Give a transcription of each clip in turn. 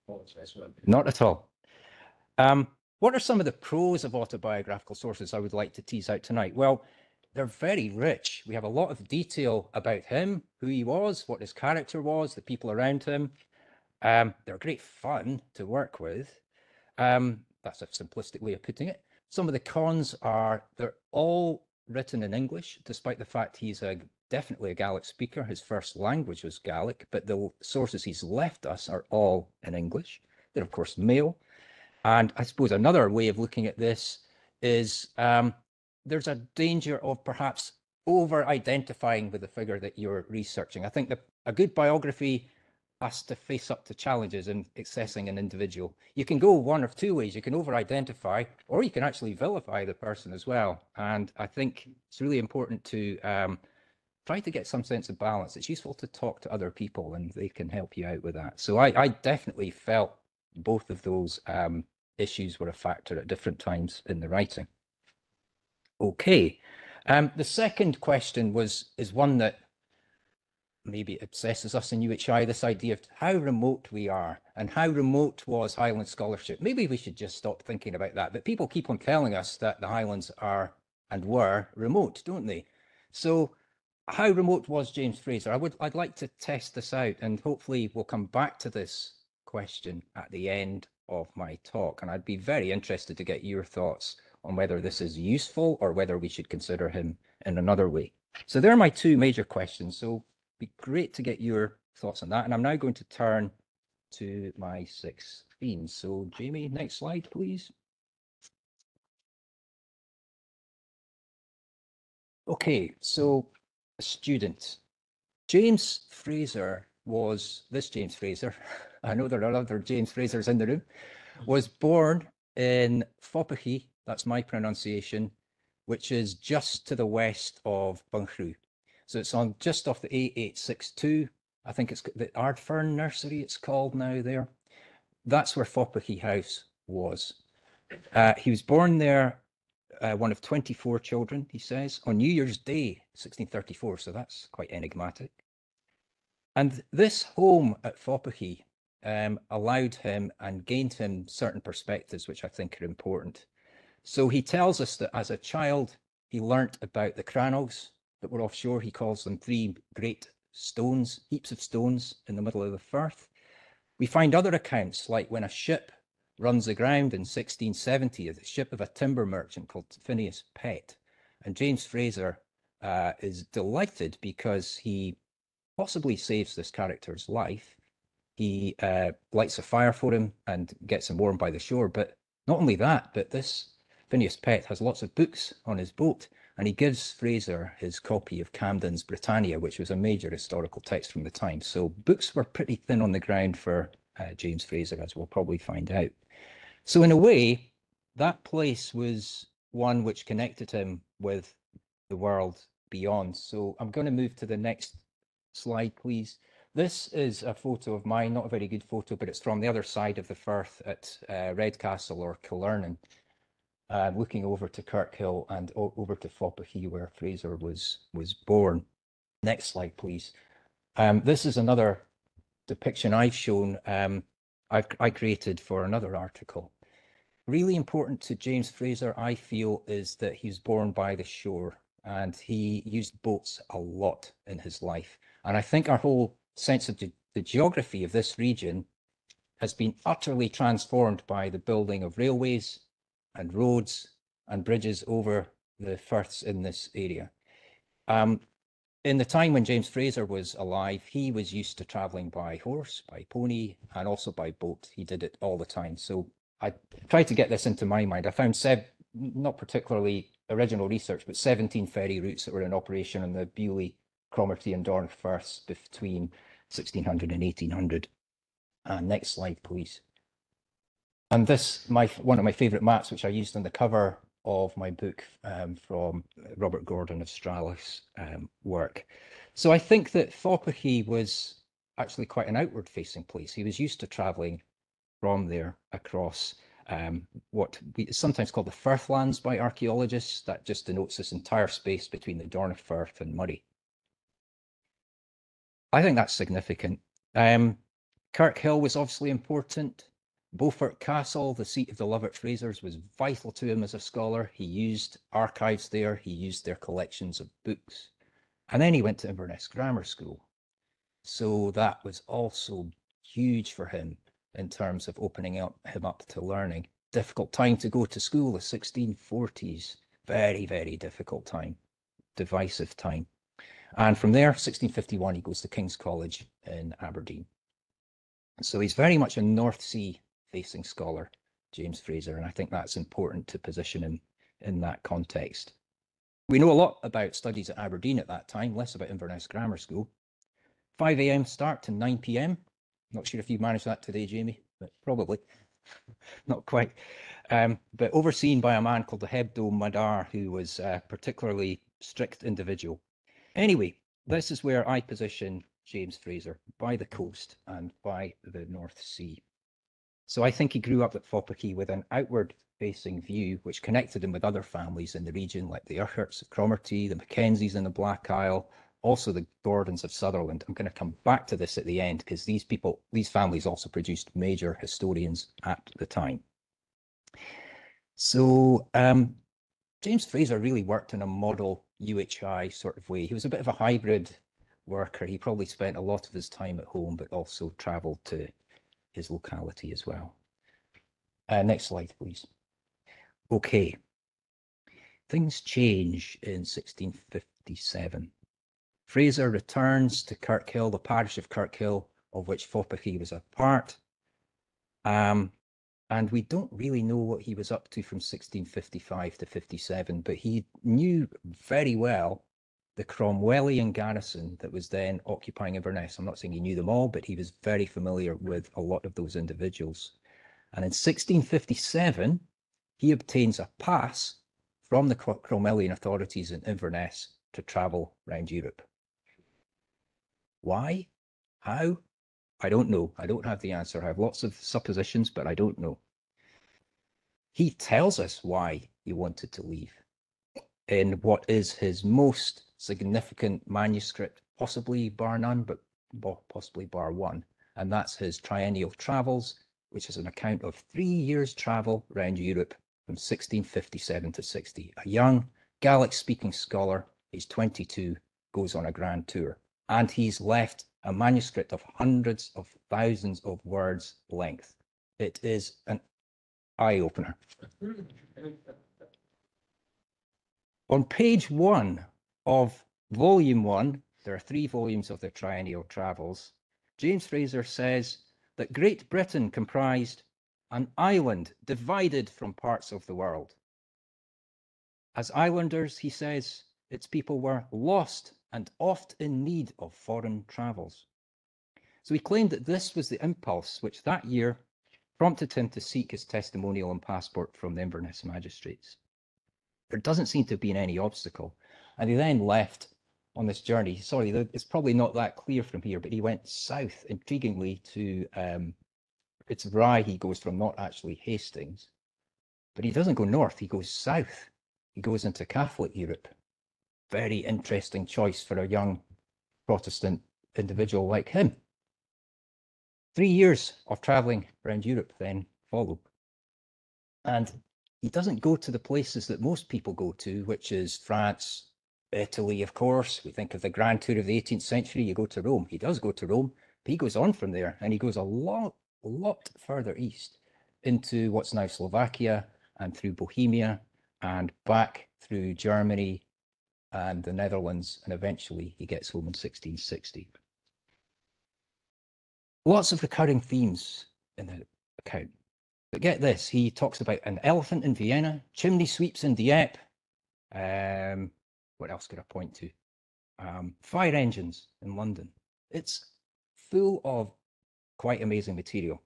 Apologise for that. Not at all. What are some of the pros of autobiographical sources I would like to tease out tonight? Well, they're very rich. We have a lot of detail about him, who he was, what his character was, the people around him. They're great fun to work with. That's a simplistic way of putting it. Some of the cons are they're all written in English, despite the fact he's definitely a Gaelic speaker. His first language was Gaelic, but the sources he's left us are all in English. They're, of course, male. And I suppose another way of looking at this is there's a danger of perhaps over-identifying with the figure that you're researching. I think that a good biography has to face up to challenges in accessing an individual. You can go one of two ways. You can over-identify, or you can actually vilify the person as well. And I think it's really important to try to get some sense of balance. It's useful to talk to other people, and they can help you out with that. So I definitely felt both of those issues were a factor at different times in the writing. Okay, the second question is one that maybe obsesses us in UHI, this idea of how remote we are and how remote was Highland scholarship. Maybe we should just stop thinking about that, but people keep on telling us that the Highlands are and were remote, don't they? So how remote was James Fraser? I'd like to test this out, and hopefully we'll come back to this question at the end of my talk, and I'd be very interested to get your thoughts on whether this is useful or whether we should consider him in another way. So there are my two major questions. So it'd be great to get your thoughts on that. And I'm now going to turn to my 6 themes. So Jamie, next slide, please. Okay, so a student. James Fraser was, this James Fraser, I know there are other James Frasers in the room, was born in Fopachi, that's my pronunciation, which is just to the west of Bunchrew. So it's on just off the A862. I think it's the Ardfern Nursery, it's called now there. That's where Fopachi House was. He was born there, one of 24 children, he says, on New Year's Day, 1634. So that's quite enigmatic. And this home at Fopachi allowed him and gained him certain perspectives, which I think are important. So he tells us that as a child, he learnt about the crannogs that were offshore. He calls them 3 great stones, heaps of stones in the middle of the firth. We find other accounts, like when a ship runs aground in 1670, the ship of a timber merchant called Phineas Pett. And James Fraser is delighted because he possibly saves this character's life. He lights a fire for him and gets him warm by the shore. But not only that, but this Phineas Pett has lots of books on his boat, and he gives Fraser his copy of Camden's Britannia, which was a major historical text from the time. So books were pretty thin on the ground for James Fraser, as we'll probably find out. So in a way, that place was one which connected him with the world beyond. So I'm going to move to the next slide, please. This is a photo of mine, not a very good photo, but it's from the other side of the firth at Redcastle or Killernan, looking over to Kirkhill and over to Fopachi, where Fraser was born. Next slide, please. This is another depiction I've shown, I created for another article. Really important to James Fraser, I feel, is that he was born by the shore, and he used boats a lot in his life. And I think our whole sense of the geography of this region has been utterly transformed by the building of railways and roads and bridges over the firths in this area. In the time when James Fraser was alive, he was used to traveling by horse, by pony, and also by boat. He did it all the time. So I tried to get this into my mind. I found not particularly original research, but 17 ferry routes that were in operation on the Bewley, Cromarty and Dornoch firths between 1600 and 1800. Next slide, please. And this, one of my favourite maps, which I used on the cover of my book from Robert Gordon of Strallich's work. So I think that Fopachi was actually quite an outward-facing place. He was used to travelling from there across what we sometimes call the Firthlands by archaeologists. That just denotes this entire space between the Dornoch Firth and Murray. I think that's significant. Kirkhill was obviously important. Beaufort Castle, the seat of the Lovat Frasers, was vital to him as a scholar. He used archives there, he used their collections of books. And then he went to Inverness Grammar School. So that was also huge for him in terms of opening him up to learning. Difficult time to go to school, the 1640s. Very, very difficult time, divisive time. And from there, 1651, he goes to King's College in Aberdeen. So he's very much a North Sea facing scholar, James Fraser, and I think that's important to position him in that context. We know a lot about studies at Aberdeen at that time, less about Inverness Grammar School. 5 a.m. start to 9 p.m. Not sure if you managed that today, Jamie, but probably not quite. But overseen by a man called the Hebdo Madar, who was a particularly strict individual. Anyway, this is where I position James Fraser, by the coast and by the North Sea. So I think he grew up at Foppachie with an outward-facing view, which connected him with other families in the region, like the Urquharts of Cromarty, the Mackenzies in the Black Isle, also the Gordons of Sutherland. I'm going to come back to this at the end, because these families also produced major historians at the time. So James Fraser really worked in a model UHI sort of way. He was a bit of a hybrid worker. He probably spent a lot of his time at home, but also travelled to his locality as well. Next slide, please. Okay. Things change in 1657. Fraser returns to Kirkhill, the parish of Kirkhill, of which Foppachie was a part. And we don't really know what he was up to from 1655 to 57, but he knew very well the Cromwellian garrison that was then occupying Inverness. I'm not saying he knew them all, but he was very familiar with a lot of those individuals. And in 1657, he obtains a pass from the Cromwellian authorities in Inverness to travel around Europe. Why? How? I don't know. I don't have the answer. I have lots of suppositions, but I don't know. He tells us why he wanted to leave in what is his most significant manuscript, possibly bar none, but possibly bar one. And that's his Triennial Travels, which is an account of 3 years' travel around Europe from 1657 to 60. A young Gaelic-speaking scholar, he's 22, goes on a grand tour. And he's left a manuscript of hundreds of thousands of words length. It is an eye-opener. On page 1 of volume 1, there are 3 volumes of the Triennial Travels, James Fraser says that Great Britain comprised an island divided from parts of the world. As islanders, he says, its people were lost and oft in need of foreign travels. So he claimed that this was the impulse which that year prompted him to seek his testimonial and passport from the Inverness magistrates. There doesn't seem to have been any obstacle. And he then left on this journey. Sorry, it's probably not that clear from here, but he went south, intriguingly, to it's Rye he goes from, not actually Hastings. But he doesn't go north, he goes south. He goes into Catholic Europe. Very interesting choice for a young Protestant individual like him. 3 years of traveling around Europe then follow. And he doesn't go to the places that most people go to, which is France, Italy, of course. We think of the Grand Tour of the 18th century, you go to Rome. He does go to Rome, but he goes on from there, and he goes a lot further east into what's now Slovakia and through Bohemia and back through Germany and the Netherlands, and eventually he gets home in 1660. Lots of recurring themes in the account. But get this, he talks about an elephant in Vienna, chimney sweeps in Dieppe. What else could I point to? Fire engines in London. It's full of quite amazing material.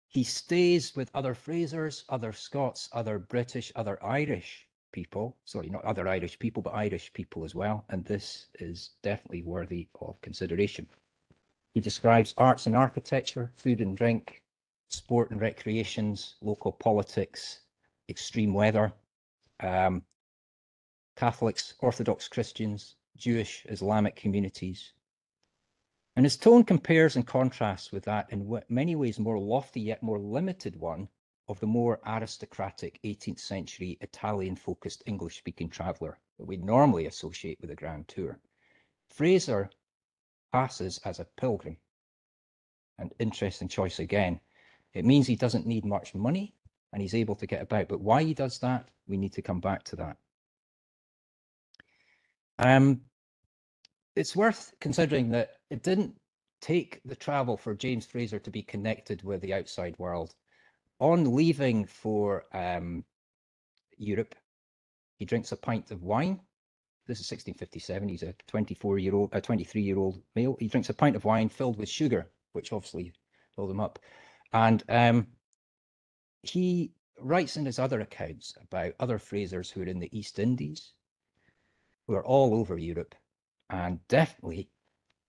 He stays with other Frasers, other Scots, other British, other Irish people. Sorry, not other Irish people, but Irish people as well. And this is definitely worthy of consideration. He describes arts and architecture, food and drink, sport and recreations, local politics, extreme weather, Catholics, Orthodox Christians, Jewish, Islamic communities. And his tone compares and contrasts with that in many ways more lofty yet more limited one of the more aristocratic 18th century Italian-focused English-speaking traveller that we normally associate with a grand tour. Fraser passes as a pilgrim. An interesting choice again. It means he doesn't need much money and he's able to get about. But why he does that, we need to come back to that. It's worth considering that it didn't take the travel for James Fraser to be connected with the outside world. On leaving for Europe, he drinks a pint of wine. This is 1657. He's a 23-year-old male. He drinks a pint of wine filled with sugar, which obviously filled him up. And he writes in his other accounts about other Frasers who are in the East Indies, who are all over Europe, and definitely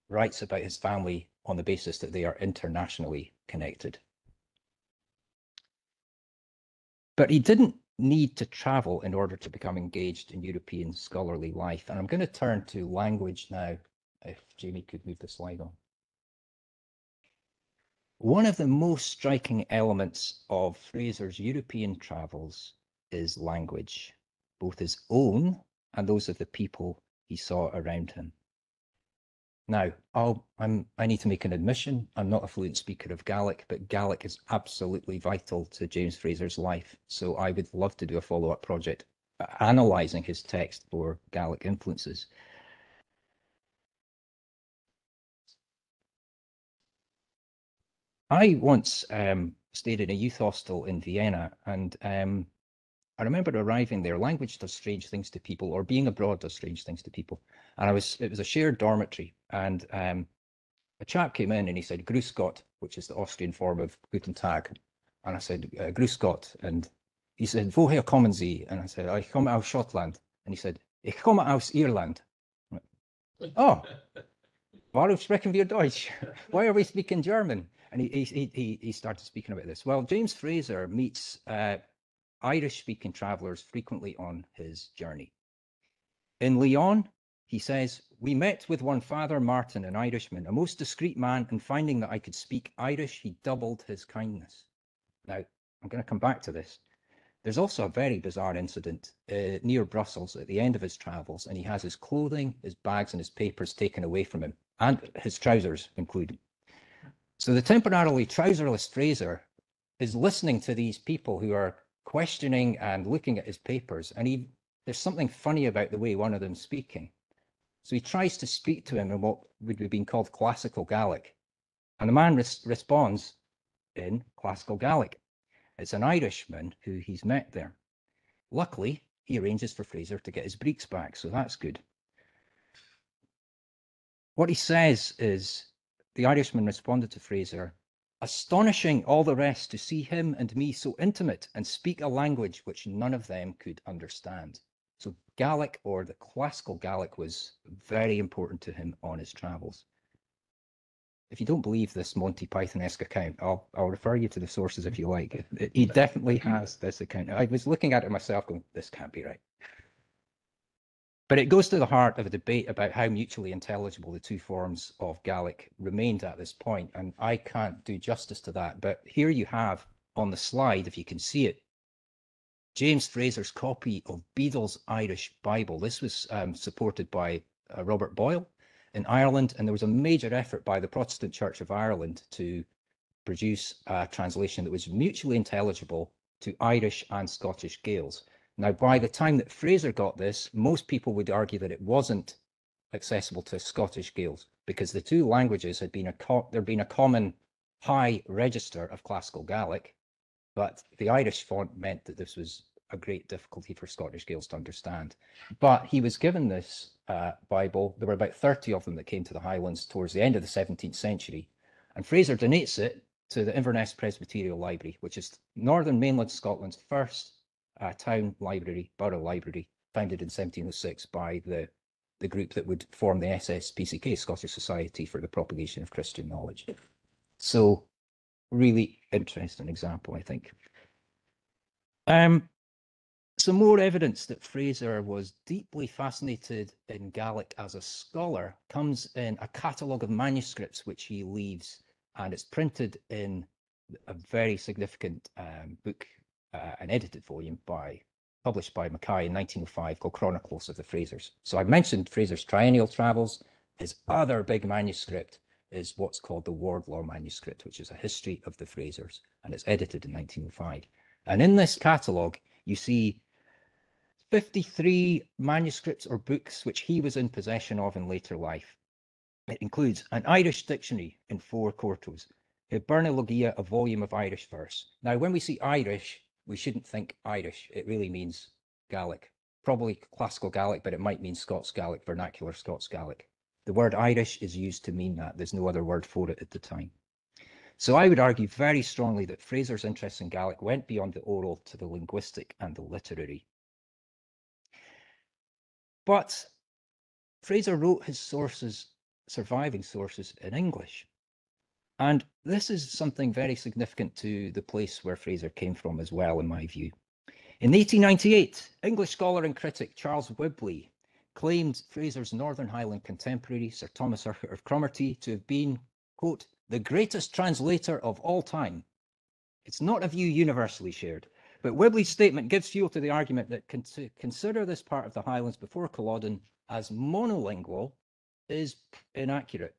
writes about his family on the basis that they are internationally connected. But he didn't need to travel in order to become engaged in European scholarly life. And I'm going to turn to language now, if Jamie could move the slide on. One of the most striking elements of Fraser's European travels is language, both his own and those of the people he saw around him. Now, I need to make an admission. I'm not a fluent speaker of Gaelic, but Gaelic is absolutely vital to James Fraser's life. So I would love to do a follow-up project analysing his text for Gaelic influences. I once stayed in a youth hostel in Vienna, and I remember arriving there. Language does strange things to people, or being abroad does strange things to people. And it was a shared dormitory, and a chap came in and he said, Grüß Gott, which is the Austrian form of Guten Tag. And I said, Grüß Gott. And he said, Woher kommen Sie? And I said, Ich komme aus Schottland. And he said, Ich komme aus Irland. Oh, warum sprechen wir Deutsch? Why are we speaking German? And he started speaking about this. Well, James Fraser meets Irish-speaking travellers frequently on his journey. In Lyon, he says, we met with one Father Martin, an Irishman, a most discreet man, and finding that I could speak Irish, he doubled his kindness. Now, I'm going to come back to this. There's also a very bizarre incident near Brussels at the end of his travels, and he has his clothing, his bags, and his papers taken away from him, and his trousers included. So the temporarily trouserless Fraser is listening to these people who are questioning and looking at his papers, and there's something funny about the way one of them's speaking. So he tries to speak to him in what would have been called classical Gaelic. And the man responds in classical Gaelic. It's an Irishman who he's met there. Luckily, he arranges for Fraser to get his breeks back, so that's good. What he says is, the Irishman responded to Fraser, astonishing all the rest to see him and me so intimate and speak a language which none of them could understand. So Gaelic, or the classical Gaelic, was very important to him on his travels. If you don't believe this Monty Python-esque account, I'll refer you to the sources if you like. He definitely has this account. I was looking at it myself going, this can't be right. But it goes to the heart of a debate about how mutually intelligible the two forms of Gaelic remained at this point, and I can't do justice to that. But here you have on the slide, if you can see it, James Fraser's copy of Beadle's Irish Bible. This was supported by Robert Boyle in Ireland, and there was a major effort by the Protestant Church of Ireland to produce a translation that was mutually intelligible to Irish and Scottish Gaels. Now, by the time that Fraser got this, most people would argue that it wasn't accessible to Scottish Gaels because the two languages had been there'd been a common high register of classical Gaelic, but the Irish font meant that this was a great difficulty for Scottish Gaels to understand. But he was given this Bible. There were about 30 of them that came to the Highlands towards the end of the 17th century. And Fraser donates it to the Inverness Presbyterial Library, which is Northern Mainland Scotland's first town library, borough library, founded in 1706 by the group that would form the SSPCK, Scottish Society for the Propagation of Christian Knowledge. So really interesting example, I think. So some more evidence that Fraser was deeply fascinated in Gaelic as a scholar comes in a catalogue of manuscripts which he leaves, and it's printed in a very significant book, an edited volume published by Mackay in 1905 called Chronicles of the Frasers. So I mentioned Fraser's triennial travels. His other big manuscript is what's called the Wardlaw manuscript, which is a history of the Frasers, and it's edited in 1905. And in this catalogue, you see 53 manuscripts or books which he was in possession of in later life. It includes an Irish dictionary in 4 quartos, a Bernilogia, a volume of Irish verse. Now, when we see Irish, we shouldn't think Irish. It really means Gaelic, probably classical Gaelic, but it might mean Scots Gaelic, vernacular Scots Gaelic. The word Irish is used to mean that. There's no other word for it at the time. So I would argue very strongly that Fraser's interest in Gaelic went beyond the oral to the linguistic and the literary. But Fraser wrote his surviving sources in English. And this is something very significant to the place where Fraser came from as well, in my view. In 1898, English scholar and critic Charles Whibley claimed Fraser's Northern Highland contemporary, Sir Thomas Urquhart of Cromarty, to have been, quote, the greatest translator of all time. It's not a view universally shared, but Whibley's statement gives fuel to the argument that to consider this part of the Highlands before Culloden as monolingual is inaccurate.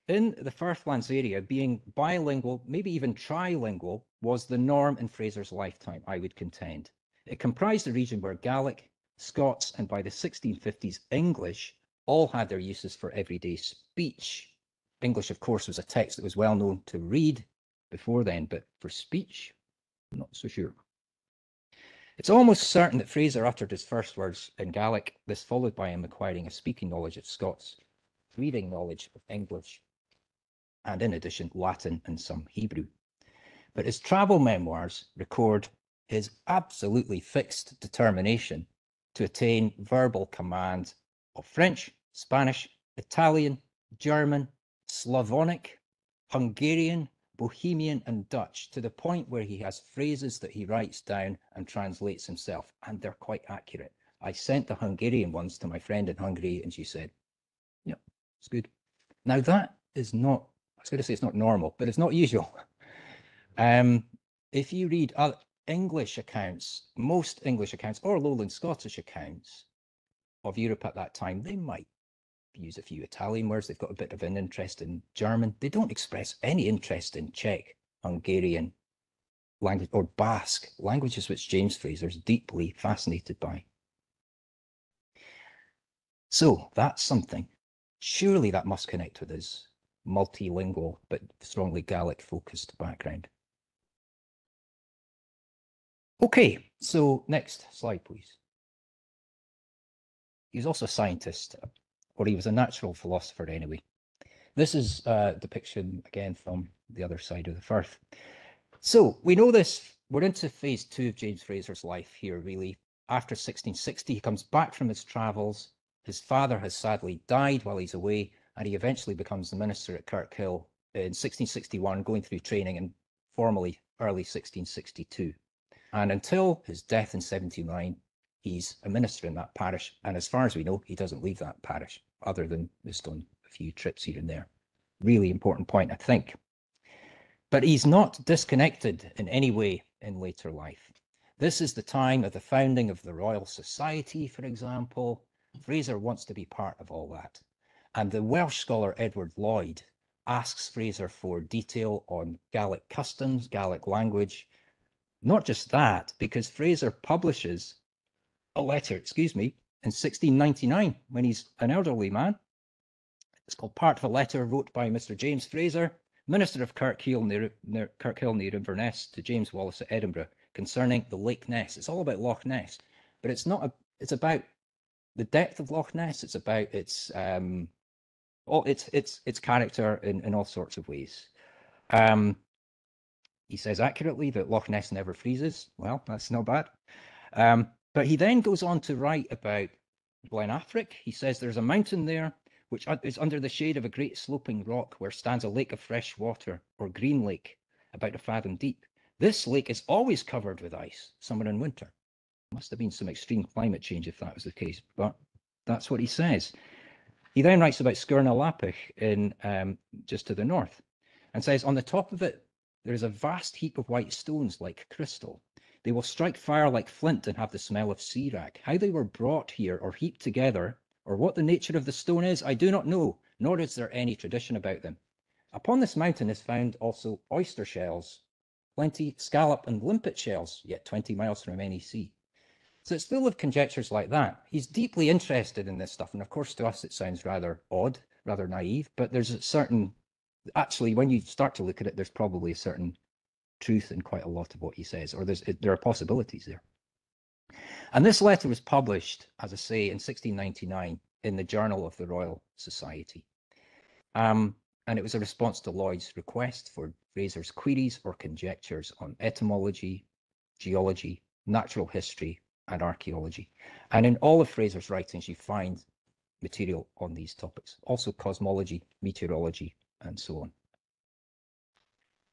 In the Firthlands area, being bilingual, maybe even trilingual, was the norm in Fraser's lifetime, I would contend. It comprised a region where Gaelic, Scots, and by the 1650s, English all had their uses for everyday speech. English, of course, was a text that was well known to read before then, but for speech, I'm not so sure. It's almost certain that Fraser uttered his first words in Gaelic, this followed by him acquiring a speaking knowledge of Scots, reading knowledge of English, and in addition, Latin and some Hebrew. But his travel memoirs record his absolutely fixed determination to attain verbal command of French, Spanish, Italian, German, Slavonic, Hungarian, Bohemian, and Dutch, to the point where he has phrases that he writes down and translates himself, and they're quite accurate. I sent the Hungarian ones to my friend in Hungary, and she said, "Yep, it's good." Now that is not, I was going to say it's not normal, but it's not usual. If you read English accounts, most English accounts, or Lowland Scottish accounts of Europe at that time, they might use a few Italian words. They've got a bit of an interest in German. They don't express any interest in Czech, Hungarian language, or Basque, languages which James Fraser is deeply fascinated by. So that's something. Surely that must connect with his multilingual but strongly Gaelic-focused background. Okay, so next slide, please. He was also a scientist, or he was a natural philosopher anyway. This is a depiction, again, from the other side of the Firth. So we know this, we're into phase 2 of James Fraser's life here, really. After 1660, he comes back from his travels. His father has sadly died while he's away, and he eventually becomes the minister at Kirkhill in 1661, going through training and formally early 1662. And until his death in 79, he's a minister in that parish. And as far as we know, he doesn't leave that parish, other than just on a few trips here and there. Really important point, I think. But he's not disconnected in any way in later life. This is the time of the founding of the Royal Society, for example. Fraser wants to be part of all that. And the Welsh scholar Edward Lloyd asks Fraser for detail on Gaelic customs, Gaelic language. Not just that, because Fraser publishes a letter, in 1699, when he's an elderly man. It's called Part of a Letter wrote by Mr. James Fraser, Minister of Kirkhill near Inverness, to James Wallace at Edinburgh, concerning the Lake Ness. It's all about Loch Ness, but it's not. It's about the depth of Loch Ness. It's about its character in all sorts of ways. He says accurately that Loch Ness never freezes. Well, that's not bad. But he then goes on to write about Glenafric. He says there's a mountain there which is under the shade of a great sloping rock where stands a lake of fresh water, or green lake, about a fathom deep. This lake is always covered with ice, summer and winter. Must have been some extreme climate change if that was the case, but that's what he says. He then writes about Sgurna Lapich in just to the north, and says, on the top of it, there is a vast heap of white stones like crystal. They will strike fire like flint and have the smell of sea wrack. How they were brought here or heaped together, or what the nature of the stone is, I do not know, nor is there any tradition about them. Upon this mountain is found also oyster shells, plenty scallop and limpet shells, yet 20 miles from any sea. So it's full of conjectures like that. He's deeply interested in this stuff. And of course, to us, it sounds rather odd, rather naive, but there's a certain, actually, when you start to look at it, there's probably a certain truth in quite a lot of what he says, or there are possibilities there. And this letter was published, as I say, in 1699 in the Journal of the Royal Society. And it was a response to Lloyd's request for Fraser's queries or conjectures on etymology, geology, natural history, and archaeology. And in all of Fraser's writings, you find material on these topics, also cosmology, meteorology, and so on.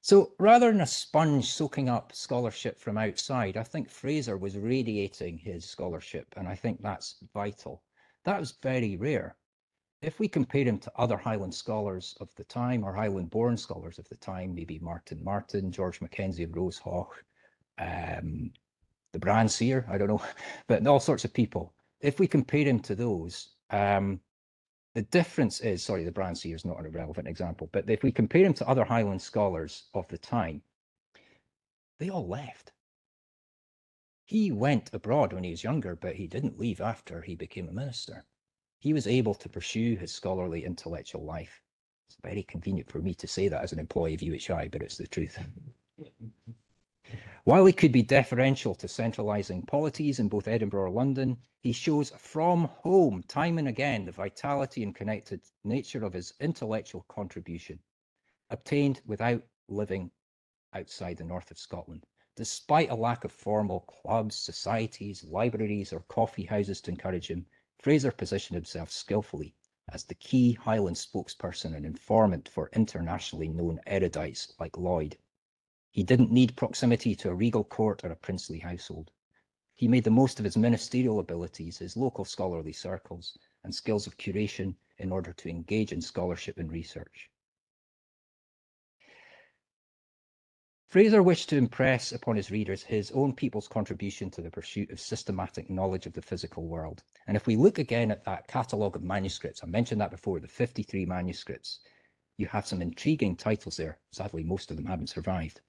So rather than a sponge soaking up scholarship from outside, I think Fraser was radiating his scholarship, and I think that's vital. That was very rare. If we compare him to other Highland scholars of the time, or Highland-born scholars of the time, maybe Martin Martin, George Mackenzie of Rosehaugh, the Brandseer, I don't know, but all sorts of people. If we compare him to those, the difference is, sorry, the Brandseer is not a relevant example, but if we compare him to other Highland scholars of the time, they all left. He went abroad when he was younger, but he didn't leave after he became a minister. He was able to pursue his scholarly intellectual life. It's very convenient for me to say that as an employee of UHI, but it's the truth. While he could be deferential to centralising polities in both Edinburgh or London, he shows from home time and again the vitality and connected nature of his intellectual contribution, obtained without living outside the north of Scotland. Despite a lack of formal clubs, societies, libraries, or coffee houses to encourage him, Fraser positioned himself skillfully as the key Highland spokesperson and informant for internationally known erudites like Lloyd. He didn't need proximity to a regal court or a princely household. He made the most of his ministerial abilities, his local scholarly circles, and skills of curation in order to engage in scholarship and research. Fraser wished to impress upon his readers his own people's contribution to the pursuit of systematic knowledge of the physical world. And if we look again at that catalogue of manuscripts, I mentioned that before, the 53 manuscripts, you have some intriguing titles there. Sadly, most of them haven't survived.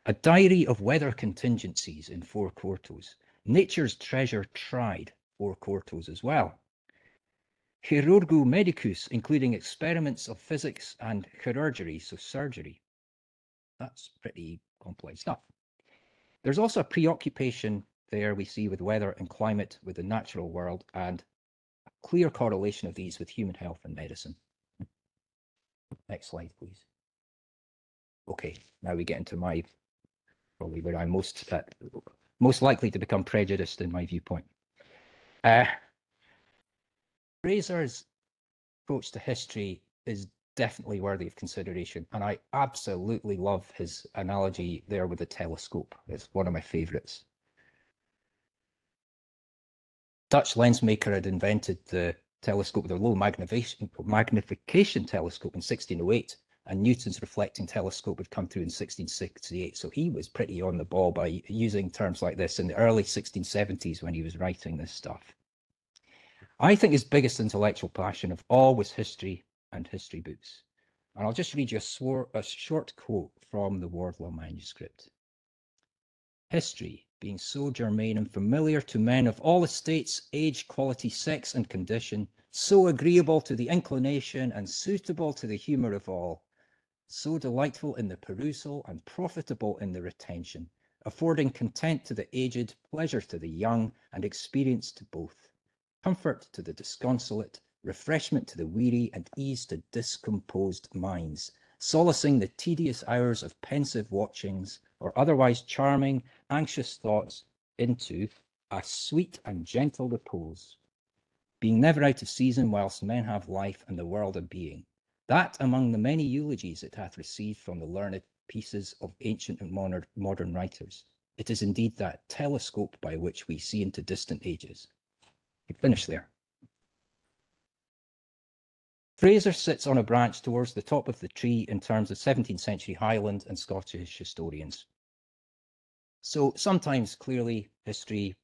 A Diary of Weather Contingencies in 4 quartos. Nature's Treasure Tried, 4 quartos as well. Chirurgu Medicus, including experiments of physics and chirurgery, so surgery. That's pretty complex stuff. There's also a preoccupation there we see with weather and climate, with the natural world, and a clear correlation of these with human health and medicine. Next slide, please. Okay, now we get into my, probably where I'm most likely to become prejudiced in my viewpoint. Fraser's approach to history is definitely worthy of consideration, and I absolutely love his analogy there with the telescope. It's one of my favourites. Dutch lensmaker had invented the telescope, the low magnification telescope in 1608, and Newton's reflecting telescope had come through in 1668. So he was pretty on the ball by using terms like this in the early 1670s when he was writing this stuff. I think his biggest intellectual passion of all was history and history books. And I'll just read you a short quote from the Wardlaw manuscript. History, being so germane and familiar to men of all estates, age, quality, sex, and condition, so agreeable to the inclination and suitable to the humour of all, so delightful in the perusal and profitable in the retention, affording content to the aged, pleasure to the young, and experience to both, comfort to the disconsolate, refreshment to the weary, and ease to discomposed minds, solacing the tedious hours of pensive watchings, or otherwise charming, anxious thoughts into a sweet and gentle repose, being never out of season whilst men have life and the world a being, that among the many eulogies it hath received from the learned pieces of ancient and modern writers, It is indeed that telescope by which we see into distant ages. You finish there. Fraser sits on a branch towards the top of the tree in terms of 17th century Highland and Scottish historians. So sometimes clearly history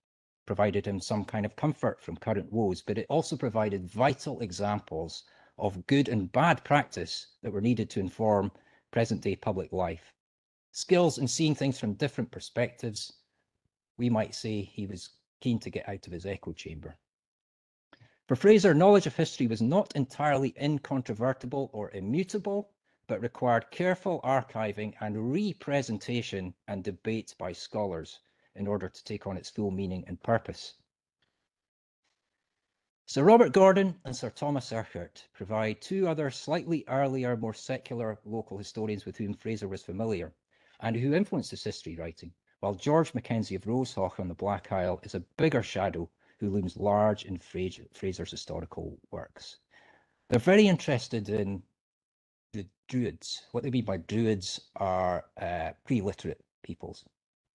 provided him some kind of comfort from current woes, but it also provided vital examples of good and bad practice that were needed to inform present-day public life. Skills in seeing things from different perspectives. We might say he was keen to get out of his echo chamber. For Fraser, knowledge of history was not entirely incontrovertible or immutable, but required careful archiving and representation and debate by scholars in order to take on its full meaning and purpose. Sir Robert Gordon and Sir Thomas Urquhart provide two other slightly earlier, more secular local historians with whom Fraser was familiar and who influenced his history writing, while George Mackenzie of Rosehawk on the Black Isle is a bigger shadow who looms large in Fraser's historical works. They're very interested in the Druids. What they mean by Druids are pre-literate peoples.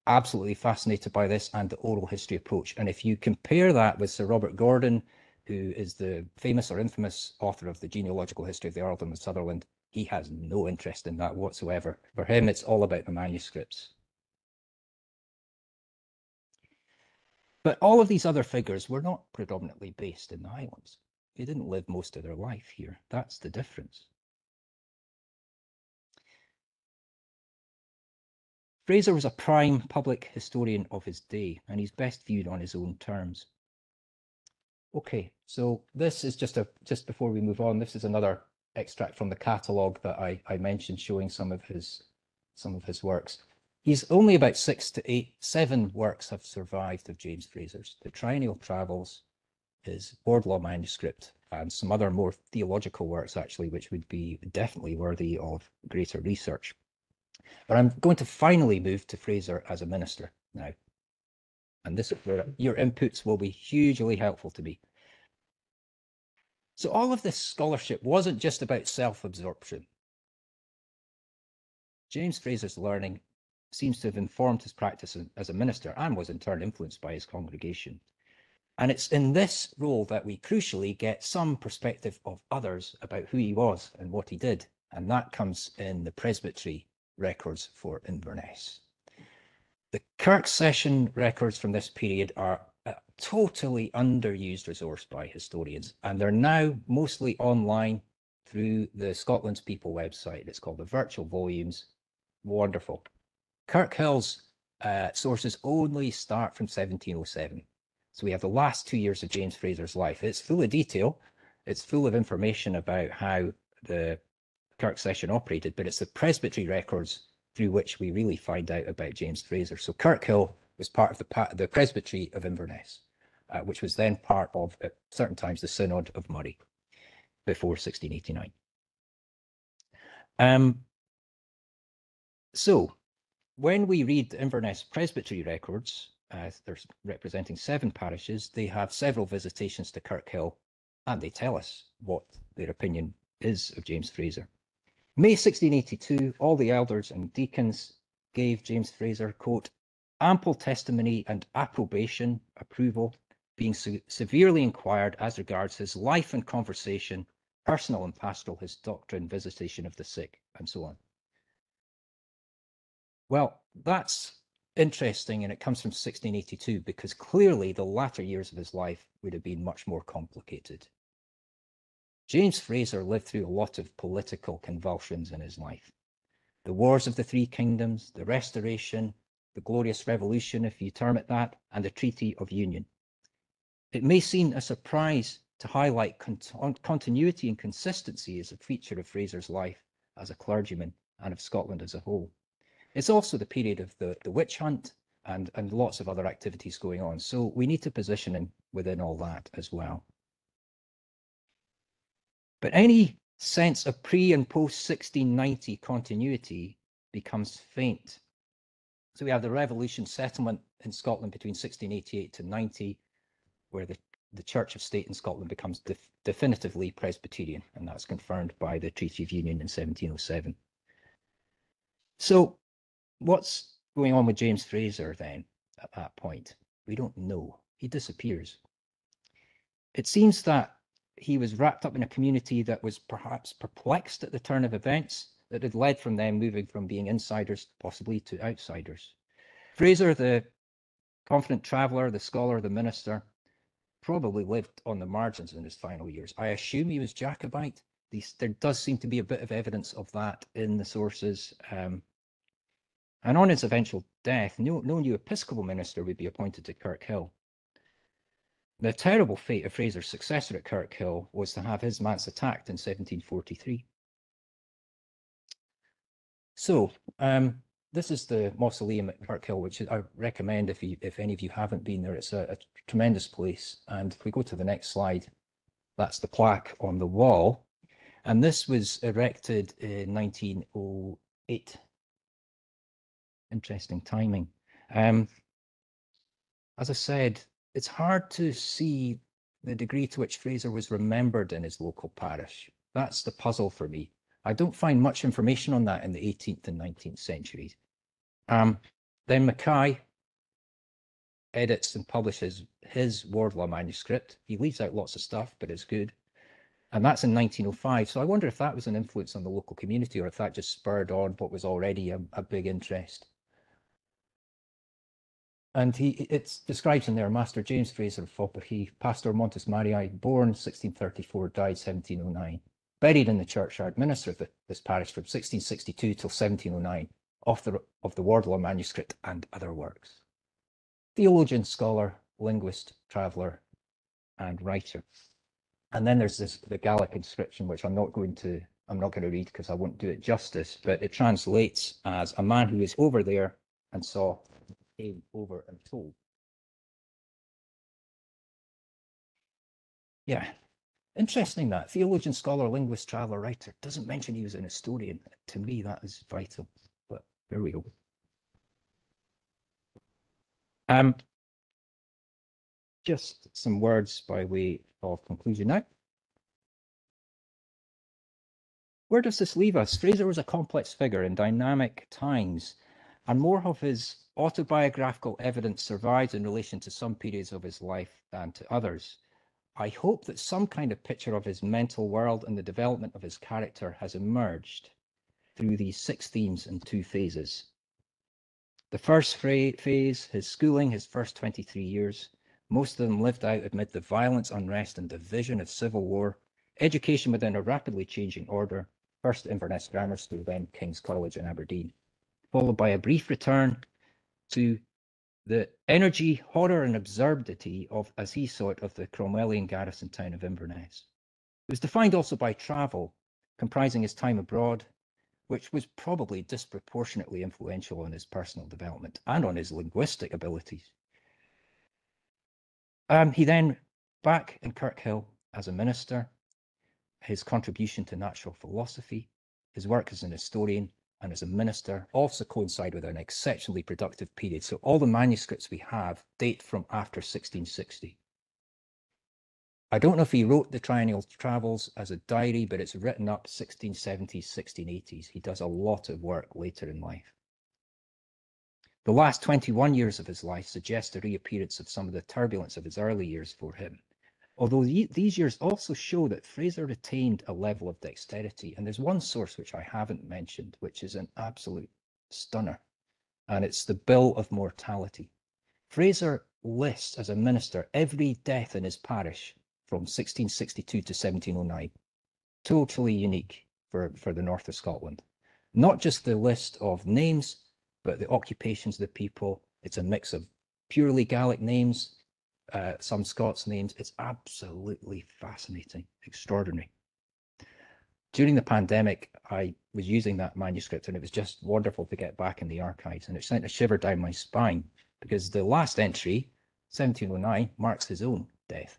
Absolutely fascinated by this and the oral history approach. And if you compare that with Sir Robert Gordon, who is the famous or infamous author of the genealogical history of the Earldom of Sutherland, he has no interest in that whatsoever. For him, it's all about the manuscripts. But all of these other figures were not predominantly based in the Highlands. They didn't live most of their life here. That's the difference. Fraser was a prime public historian of his day, and he's best viewed on his own terms. Okay, so this is just before we move on, this is another extract from the catalogue that I mentioned, showing some of his works. He's only about 7 works have survived of James Fraser's. The Triennial Travels, his Wardlaw manuscript, and some other more theological works, actually, which would be definitely worthy of greater research. But I'm going to finally move to Fraser as a minister now. And this is where your inputs will be hugely helpful to me. So all of this scholarship wasn't just about self-absorption. James Fraser's learning seems to have informed his practice as a minister and was in turn influenced by his congregation. And it's in this role that we crucially get some perspective of others about who he was and what he did. And that comes in the presbytery records for Inverness. The Kirk session records from this period are a totally underused resource by historians, and they're now mostly online through the Scotland's People website. It's called the Virtual Volumes. Wonderful. Kirkhill's sources only start from 1707. So we have the last 2 years of James Fraser's life. It's full of detail. It's full of information about how the Kirk session operated, but it's the presbytery records through which we really find out about James Fraser. So Kirkhill was part of the presbytery of Inverness, which was then part of, at certain times, the Synod of Murray before 1689. So when we read the Inverness presbytery records, they're representing 7 parishes, they have several visitations to Kirkhill, and they tell us what their opinion is of James Fraser. May 1682, all the elders and deacons gave James Fraser, quote, ample testimony and approbation, approval, being severely inquired as regards his life and conversation, personal and pastoral, his doctrine, visitation of the sick, and so on. Well, that's interesting, and it comes from 1682, because clearly the latter years of his life would have been much more complicated. James Fraser lived through a lot of political convulsions in his life. The Wars of the Three Kingdoms, the Restoration, the Glorious Revolution, if you term it that, and the Treaty of Union. It may seem a surprise to highlight continuity and consistency as a feature of Fraser's life as a clergyman and of Scotland as a whole. It's also the period of the witch hunt and lots of other activities going on. So we need to position him within all that as well. But any sense of pre and post 1690 continuity becomes faint. So we have the revolution settlement in Scotland between 1688 to 90, where the Church of State in Scotland becomes definitively Presbyterian, and that's confirmed by the Treaty of Union in 1707. So what's going on with James Fraser then at that point? We don't know. He disappears. It seems that he was wrapped up in a community that was perhaps perplexed at the turn of events that had led from them moving from being insiders possibly to outsiders. Fraser, the confident traveller, the scholar, the minister, probably lived on the margins in his final years. I assume he was Jacobite. There does seem to be a bit of evidence of that in the sources. And on his eventual death, no new Episcopal minister would be appointed to Kirkhill. The terrible fate of Fraser's successor at Kirkhill was to have his manse attacked in 1743. So this is the mausoleum at Kirkhill, which I recommend if any of you haven't been there. It's a tremendous place. And if we go to the next slide, that's the plaque on the wall. And this was erected in 1908. Interesting timing. As I said, it's hard to see the degree to which Fraser was remembered in his local parish. That's the puzzle for me. I don't find much information on that in the 18th and 19th centuries. Then Mackay edits and publishes his Wardlaw manuscript. He leaves out lots of stuff, but it's good. And that's in 1905. So I wonder if that was an influence on the local community or if that just spurred on what was already a big interest. And it describes in there, Master James Fraser of Kirkhill, Pastor Montes Marii, born 1634, died 1709, buried in the churchyard, minister of this parish from 1662 till 1709, of the Wardlaw manuscript and other works. Theologian, scholar, linguist, traveller, and writer. And then there's the Gaelic inscription, which I'm not going to read because I won't do it justice, but it translates as a man who is over there and saw, came over and told. Yeah, interesting that. Theologian, scholar, linguist, traveller, writer. Doesn't mention he was an historian. To me, that is vital, but there we go. Just some words by way of conclusion now. Where does this leave us? Fraser was a complex figure in dynamic times, and more of his autobiographical evidence survives in relation to some periods of his life than to others. I hope that some kind of picture of his mental world and the development of his character has emerged through these 6 themes and 2 phases. The first phase, his schooling, his first 23 years, most of them lived out amid the violence, unrest, and division of civil war, education within a rapidly changing order, first Inverness Grammar School, then King's College in Aberdeen, followed by a brief return to the energy, horror, and absurdity of, as he saw it, of the Cromwellian garrison town of Inverness. It was defined also by travel, comprising his time abroad, which was probably disproportionately influential on his personal development and on his linguistic abilities. He then, back in Kirkhill as a minister, his contribution to natural philosophy, his work as an historian and as a minister also coincide with an exceptionally productive period. So all the manuscripts we have date from after 1660. I don't know if he wrote the Triennial Travels as a diary, but it's written up 1670s, 1680s. He does a lot of work later in life. The last 21 years of his life suggest a reappearance of some of the turbulence of his early years for him. Although these years also show that Fraser retained a level of dexterity. And there's one source which I haven't mentioned, which is an absolute stunner, and it's the Bill of Mortality. Fraser lists as a minister every death in his parish from 1662 to 1709. Totally unique for the north of Scotland. Not just the list of names, but the occupations of the people. It's a mix of purely Gaelic names, some Scots names. It's absolutely fascinating, extraordinary. During the pandemic, I was using that manuscript and it was just wonderful to get back in the archives, and it sent a shiver down my spine because the last entry, 1709, marks his own death.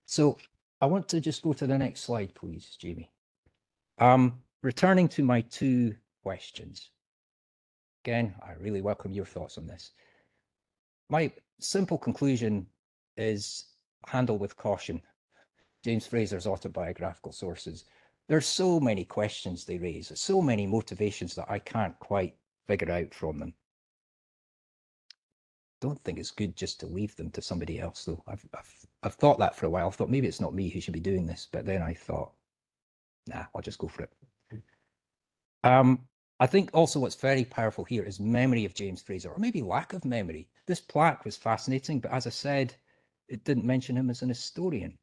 So I want to just go to the next slide, please, Jamie. Returning to my 2 questions. Again, I really welcome your thoughts on this. My simple conclusion is handle with caution. James Fraser's autobiographical sources. There's so many questions they raise, so many motivations that I can't quite figure out from them. Don't think it's good just to leave them to somebody else, though. I've thought that for a while. I thought maybe it's not me who should be doing this, but then I thought, nah, I'll just go for it. I think also what's very powerful here is memory of James Fraser, or maybe lack of memory. This plaque was fascinating, but as I said, it didn't mention him as an historian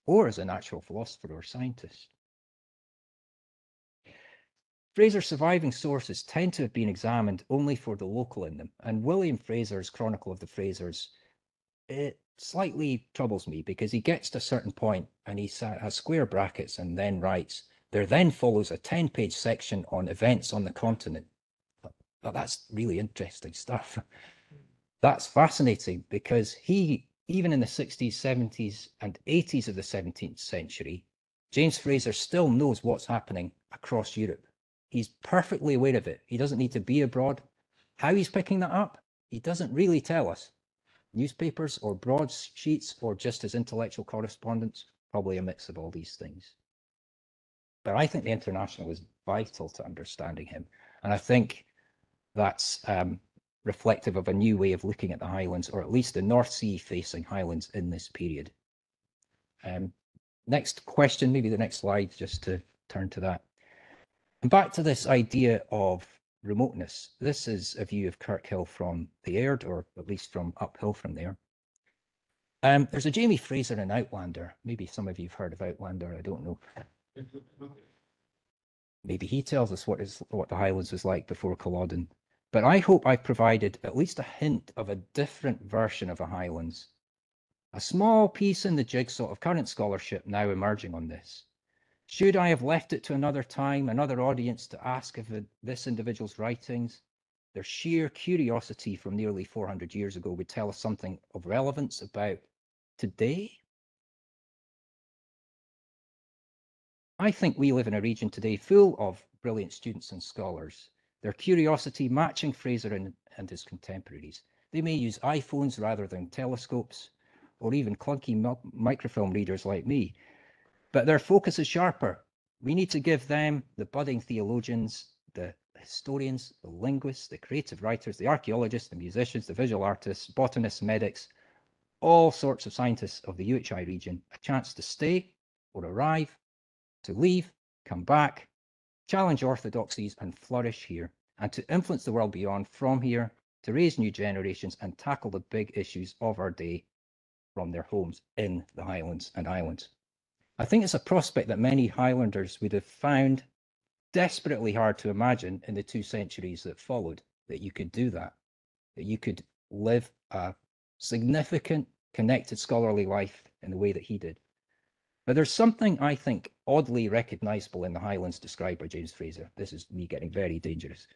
or as a natural philosopher or scientist. Fraser's surviving sources tend to have been examined only for the local in them, and William Fraser's Chronicle of the Frasers, it slightly troubles me because he gets to a certain point and he has square brackets and then writes, there then follows a 10-page section on events on the continent. But that's really interesting stuff. That's fascinating because he, even in the 60s, 70s, and 80s of the 17th century, James Fraser still knows what's happening across Europe. He's perfectly aware of it. He doesn't need to be abroad. How he's picking that up, he doesn't really tell us. Newspapers or broadsheets or just his intellectual correspondence, probably a mix of all these things. But I think the International is vital to understanding him. And I think that's reflective of a new way of looking at the Highlands, or at least the North Sea facing Highlands in this period. Next question, maybe the next slide, just to turn to that. And back to this idea of remoteness. This is a view of Kirkhill from the Aird, or at least from uphill from there. There's a Jamie Fraser in Outlander. Maybe some of you have heard of Outlander, I don't know. Maybe he tells us what the Highlands was like before Culloden. But I hope I've provided at least a hint of a different version of a Highlands. A small piece in the jigsaw of current scholarship now emerging on this. Should I have left it to another time, another audience to ask if this individual's writings, their sheer curiosity from nearly 400 years ago would tell us something of relevance about today? I think we live in a region today full of brilliant students and scholars, their curiosity matching Fraser and his contemporaries. They may use iPhones rather than telescopes, or even clunky microfilm readers like me, but their focus is sharper. We need to give them, the budding theologians, the historians, the linguists, the creative writers, the archaeologists, the musicians, the visual artists, botanists, medics, all sorts of scientists of the UHI region, a chance to stay or arrive, to leave, come back, challenge orthodoxies and flourish here, and to influence the world beyond from here, to raise new generations and tackle the big issues of our day from their homes in the Highlands and Islands. I think it's a prospect that many Highlanders would have found desperately hard to imagine in the 2 centuries that followed, that you could do that you could live a significant, connected scholarly life in the way that he did. But there's something I think oddly recognizable in the Highlands described by James Fraser. This is me getting very dangerous.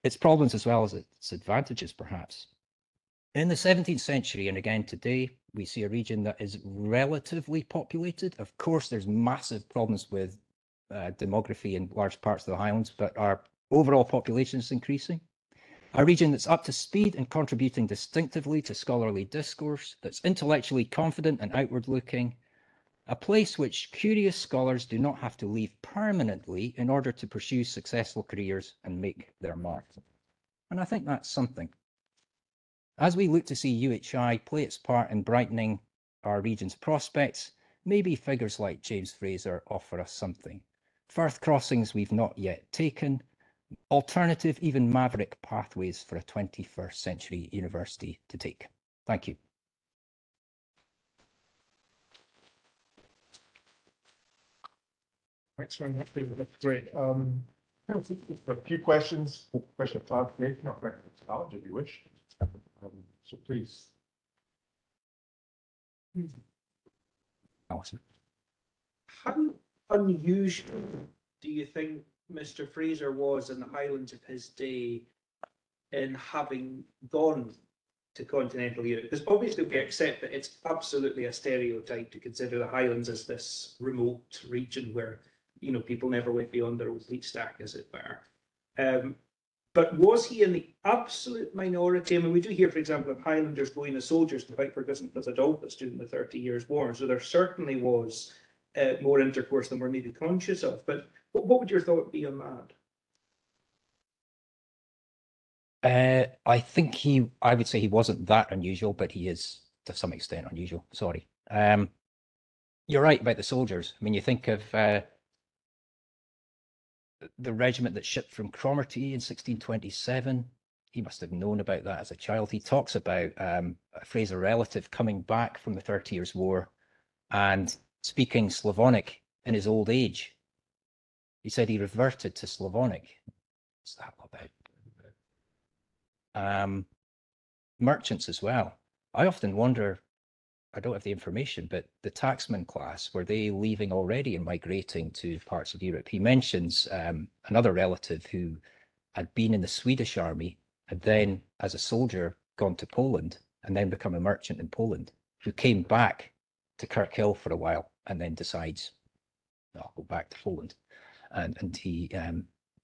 Its problems as well as its advantages, perhaps. In the 17th century, and again today, we see a region that is relatively populated. Of course, there's massive problems with demography in large parts of the Highlands, but our overall population is increasing. A region that's up to speed and contributing distinctively to scholarly discourse, that's intellectually confident and outward-looking, a place which curious scholars do not have to leave permanently in order to pursue successful careers and make their mark. And I think that's something. As we look to see UHI play its part in brightening our region's prospects, maybe figures like James Fraser offer us something. Firth crossings we've not yet taken, alternative, even maverick pathways for a 21st century university to take. Thank you. Thanks very much, Peter. That's great. A few questions, question of clarification, not question of challenge if you wish. So please. Alison. How unusual do you think Mr. Fraser was in the Highlands of his day in having gone to continental Europe? Because obviously we accept that it's absolutely a stereotype to consider the Highlands as this remote region where, you know, people never went beyond their own wheat stack, as it were. But was he in the absolute minority? I mean, we do hear, for example, of Highlanders going as soldiers to fight for Gustavus Adolphus during the 30 Years' War. So there certainly was more intercourse than we're maybe conscious of. But what would your thought be on that? I think I would say he wasn't that unusual, but he is to some extent unusual. Sorry. You're right about the soldiers. I mean, you think of the regiment that shipped from Cromarty in 1627. He must have known about that as a child. He talks about a Fraser relative coming back from the 30 Years' War and speaking Slavonic in his old age. He said he reverted to Slavonic. What's that all about? Merchants as well. I often wonder, I don't have the information, but the tacksman class, were they leaving already and migrating to parts of Europe? He mentions another relative who had been in the Swedish army, had then, as a soldier, gone to Poland and then become a merchant in Poland, who came back to Kirkhill for a while and then decides, I'll go back to Poland. And he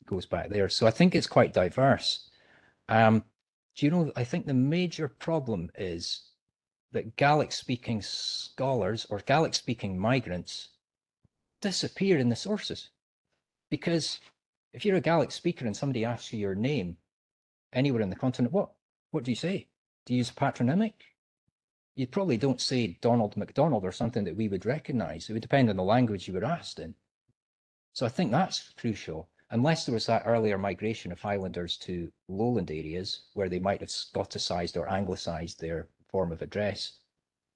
goes back there. So I think it's quite diverse. Do you know, I think the major problem is that Gaelic-speaking scholars or Gaelic-speaking migrants disappear in the sources. Because if you're a Gaelic speaker and somebody asks you your name anywhere in the continent, what do you say? Do you use patronymic? You probably don't say Donald MacDonald or something that we would recognize. It would depend on the language you were asked in. So I think that's crucial. Unless there was that earlier migration of Highlanders to lowland areas where they might have Scoticized or Anglicized their form of address.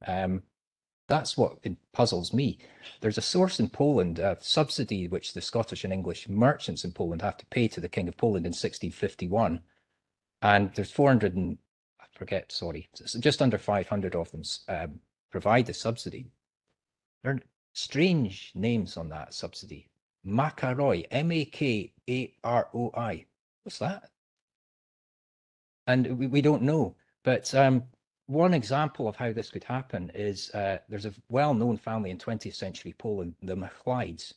That's what puzzles me. There's a source in Poland, a subsidy which the Scottish and English merchants in Poland have to pay to the King of Poland in 1651. And there's 400 and, I forget, sorry, just under 500 of them provide the subsidy. There are strange names on that subsidy. Makaroi, M-A-K-A-R-O-I. What's that? And we don't know. But one example of how this could happen is there's a well-known family in 20th century Poland, the MacLeods.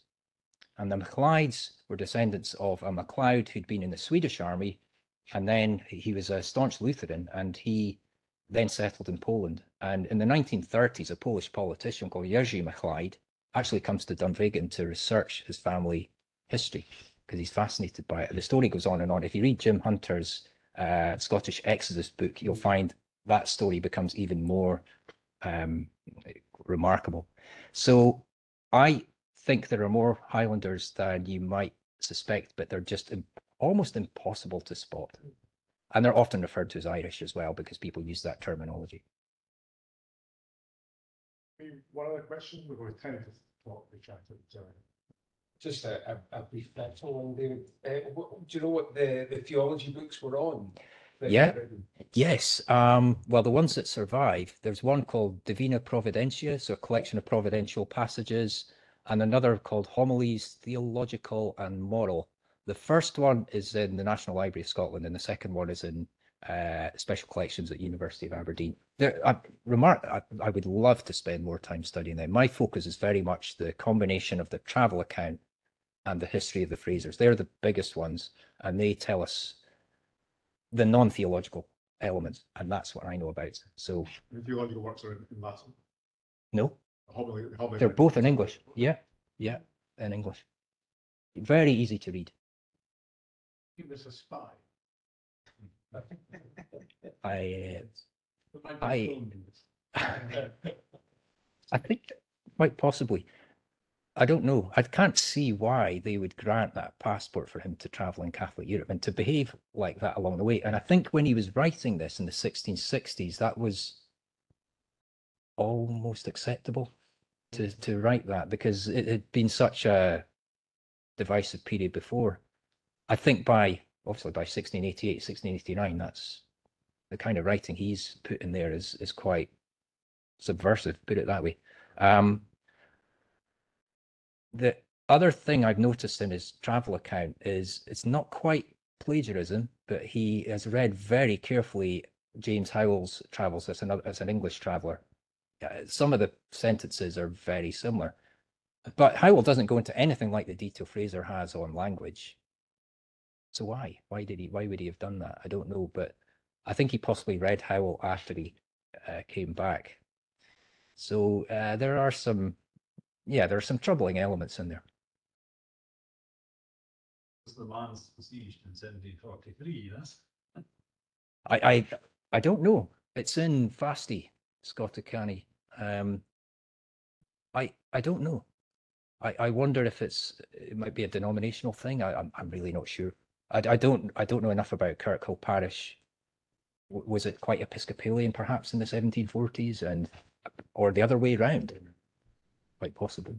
And the MacLeods were descendants of a MacLeod who'd been in the Swedish army, and then he was a staunch Lutheran, and he then settled in Poland. And in the 1930s, a Polish politician called UHI MacLeod actually comes to Dunvegan to research his family history because he's fascinated by it. The story goes on and on. If you read Jim Hunter's Scottish Exodus book, you'll find that story becomes even more remarkable. So I think there are more Highlanders than you might suspect, but they're just almost impossible to spot. And they're often referred to as Irish as well because people use that terminology. One other question before we kind of talk the chat. Just a brief thought on David. Do you know what the theology books were on? Yeah. Yes. Well, the ones that survive, there's one called Divina Providentia, so a collection of providential passages, and another called Homilies, Theological and Moral. The first one is in the National Library of Scotland, and the second one is in special collections at University of Aberdeen. I would love to spend more time studying them. My focus is very much the combination of the travel account and the history of the Frasers. They're the biggest ones, and they tell us the non-theological elements, and that's what I know about. So The theological works are in Latin. no, Homily, they're both in English. Yeah, in English. Very easy to read. He was a spy. I think quite possibly. I don't know. I can't see why they would grant that passport for him to travel in Catholic Europe and to behave like that along the way. And I think when he was writing this in the 1660s, that was almost acceptable to write that because it had been such a divisive period before. I think obviously by 1688, 1689, that's the kind of writing he's put in there is quite subversive, put it that way. The other thing I've noticed in his travel account is it's not quite plagiarism, but he has read very carefully James Howell's travels as an English traveller. Some of the sentences are very similar, but Howell doesn't go into anything like the detail Fraser has on language. So why? Why would he have done that? I don't know, but I think he possibly read Howell after he came back. So there are some yeah, there are some troubling elements in there. The man's besieged in 1743, yes? I don't know. It's in Fasti, Scoticanny. I don't know. I wonder if it might be a denominational thing. I'm really not sure. I don't know enough about Kirkhill Parish. Was it quite Episcopalian perhaps in the 1740s, or the other way around? Quite possible.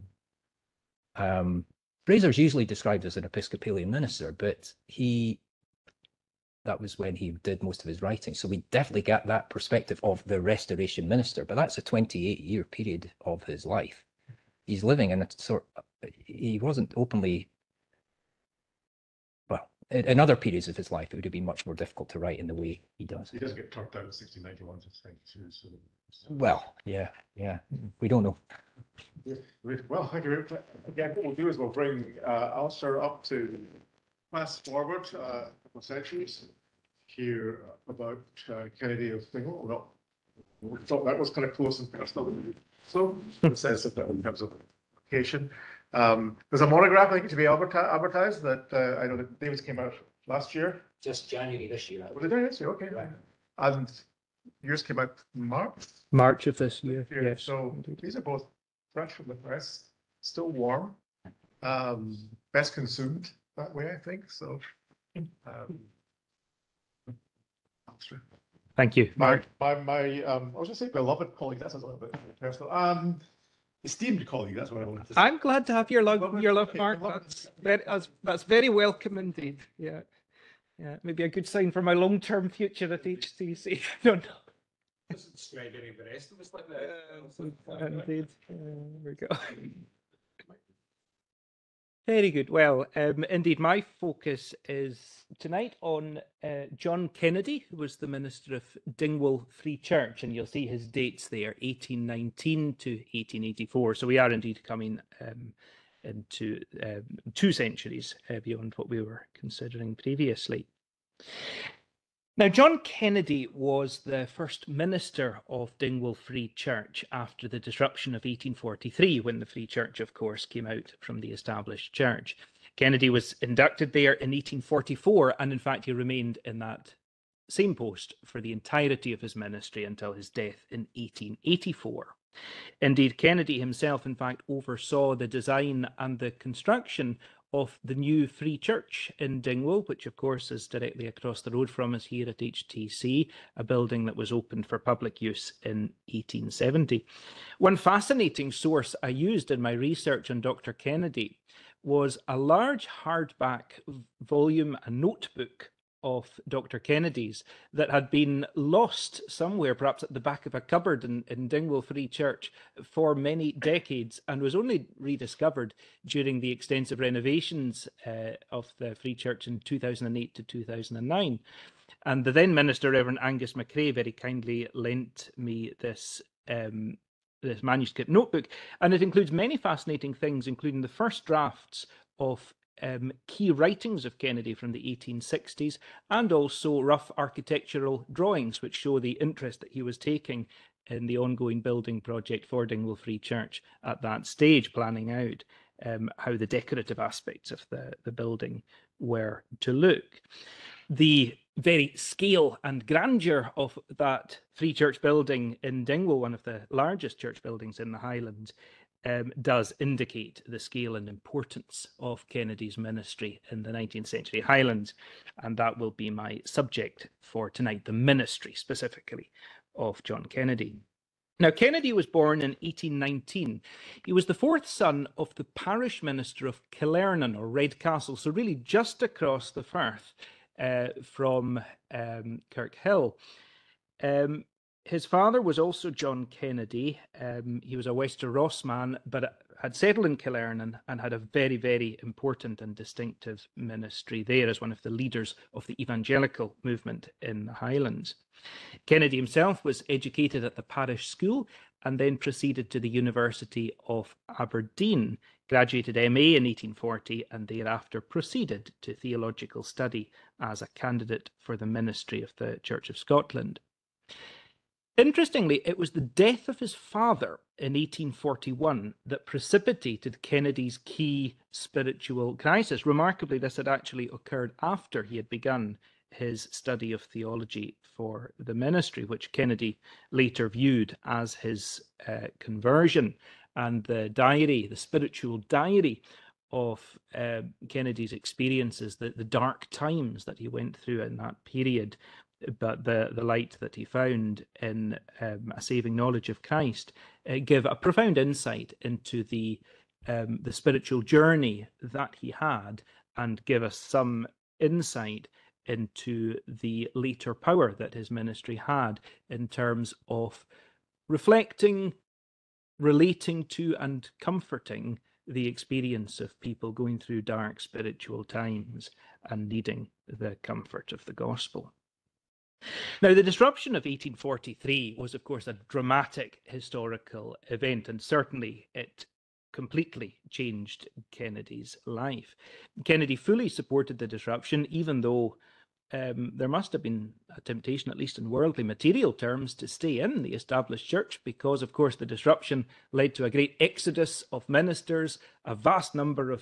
Fraser's usually described as an Episcopalian minister, but that was when he did most of his writing. So we definitely get that perspective of the Restoration minister, but that's a 28-year period of his life. He's living in he wasn't openly, well, in other periods of his life, it would have been much more difficult to write in the way he does. He does get turned out in 1691 to 92, so. Well, yeah, we don't know. Well, thank you. Again, what we'll do is we'll bring Alasdair up to fast forward a couple of centuries, hear about Kennedy of Dingwall. Well, we thought that was kind of close and personal. So, in the sense of that, in terms of location. There's a monograph, I think, to be advertised that I know that David's came out last year. Just January this year. Was it January this year? Okay. Yeah. And yours came out in March? March of this year, Yeah, yes. so these are both fresh from the press, still warm, best consumed that way, I think. So, Thank you. my I was just saying beloved colleague. That's a little bit personal. Esteemed colleague. That's what I wanted to say. I'm glad to have your love, Okay, Mark. beloved. That's very welcome indeed. Yeah, maybe a good sign for my long-term future at HTC. I don't know. Doesn't describe any of the rest of us like that. Indeed. There we go. Very good. Well, indeed, my focus is tonight on John Kennedy, who was the minister of Dingwall Free Church, and you'll see his dates there, 1819 to 1884. So we are indeed coming into 2 centuries beyond what we were considering previously. Now, John Kennedy was the first minister of Dingwall Free Church after the disruption of 1843, when the Free Church, of course, came out from the established church. Kennedy was inducted there in 1844, and in fact, he remained in that same post for the entirety of his ministry until his death in 1884. Indeed, Kennedy himself, in fact, oversaw the design and the construction of the new Free Church in Dingwall, which of course is directly across the road from us here at HTC, a building that was opened for public use in 1870. One fascinating source I used in my research on Dr. Kennedy was a large hardback volume, a notebook of Dr. Kennedy's that had been lost somewhere, perhaps at the back of a cupboard in Dingwall Free Church for many decades, and was only rediscovered during the extensive renovations of the Free Church in 2008 to 2009. And the then minister, Reverend Angus McRae, very kindly lent me this this manuscript notebook, and it includes many fascinating things, including the first drafts of key writings of Kennedy from the 1860s, and also rough architectural drawings which show the interest that he was taking in the ongoing building project for Dingwall Free Church at that stage, planning out how the decorative aspects of the building were to look. The very scale and grandeur of that Free Church building in Dingwall, one of the largest church buildings in the Highlands, does indicate the scale and importance of Kennedy's ministry in the 19th century Highlands, and that will be my subject for tonight, the ministry specifically of John Kennedy. Now, Kennedy was born in 1819. He was the 4th son of the parish minister of Killernan, or Redcastle, so really just across the Firth from Kirkhill. His father was also John Kennedy. He was a Wester Ross man, but had settled in Killernan and had a very, very important and distinctive ministry there as one of the leaders of the evangelical movement in the Highlands. Kennedy himself was educated at the parish school and then proceeded to the University of Aberdeen, graduated MA in 1840, and thereafter proceeded to theological study as a candidate for the ministry of the Church of Scotland. Interestingly, it was the death of his father in 1841 that precipitated Kennedy's key spiritual crisis. Remarkably, this had actually occurred after he had begun his study of theology for the ministry, which Kennedy later viewed as his conversion. And the diary, the spiritual diary of Kennedy's experiences, the dark times that he went through in that period, but the light that he found in a saving knowledge of Christ, give a profound insight into the spiritual journey that he had, and give us some insight into the later power that his ministry had in terms of reflecting, relating to, and comforting the experience of people going through dark spiritual times and needing the comfort of the gospel. Now, the disruption of 1843 was, of course, a dramatic historical event, and certainly it completely changed Kennedy's life. Kennedy fully supported the disruption, even though there must have been a temptation, at least in worldly material terms, to stay in the established church, because, of course, the disruption led to a great exodus of ministers, a vast number of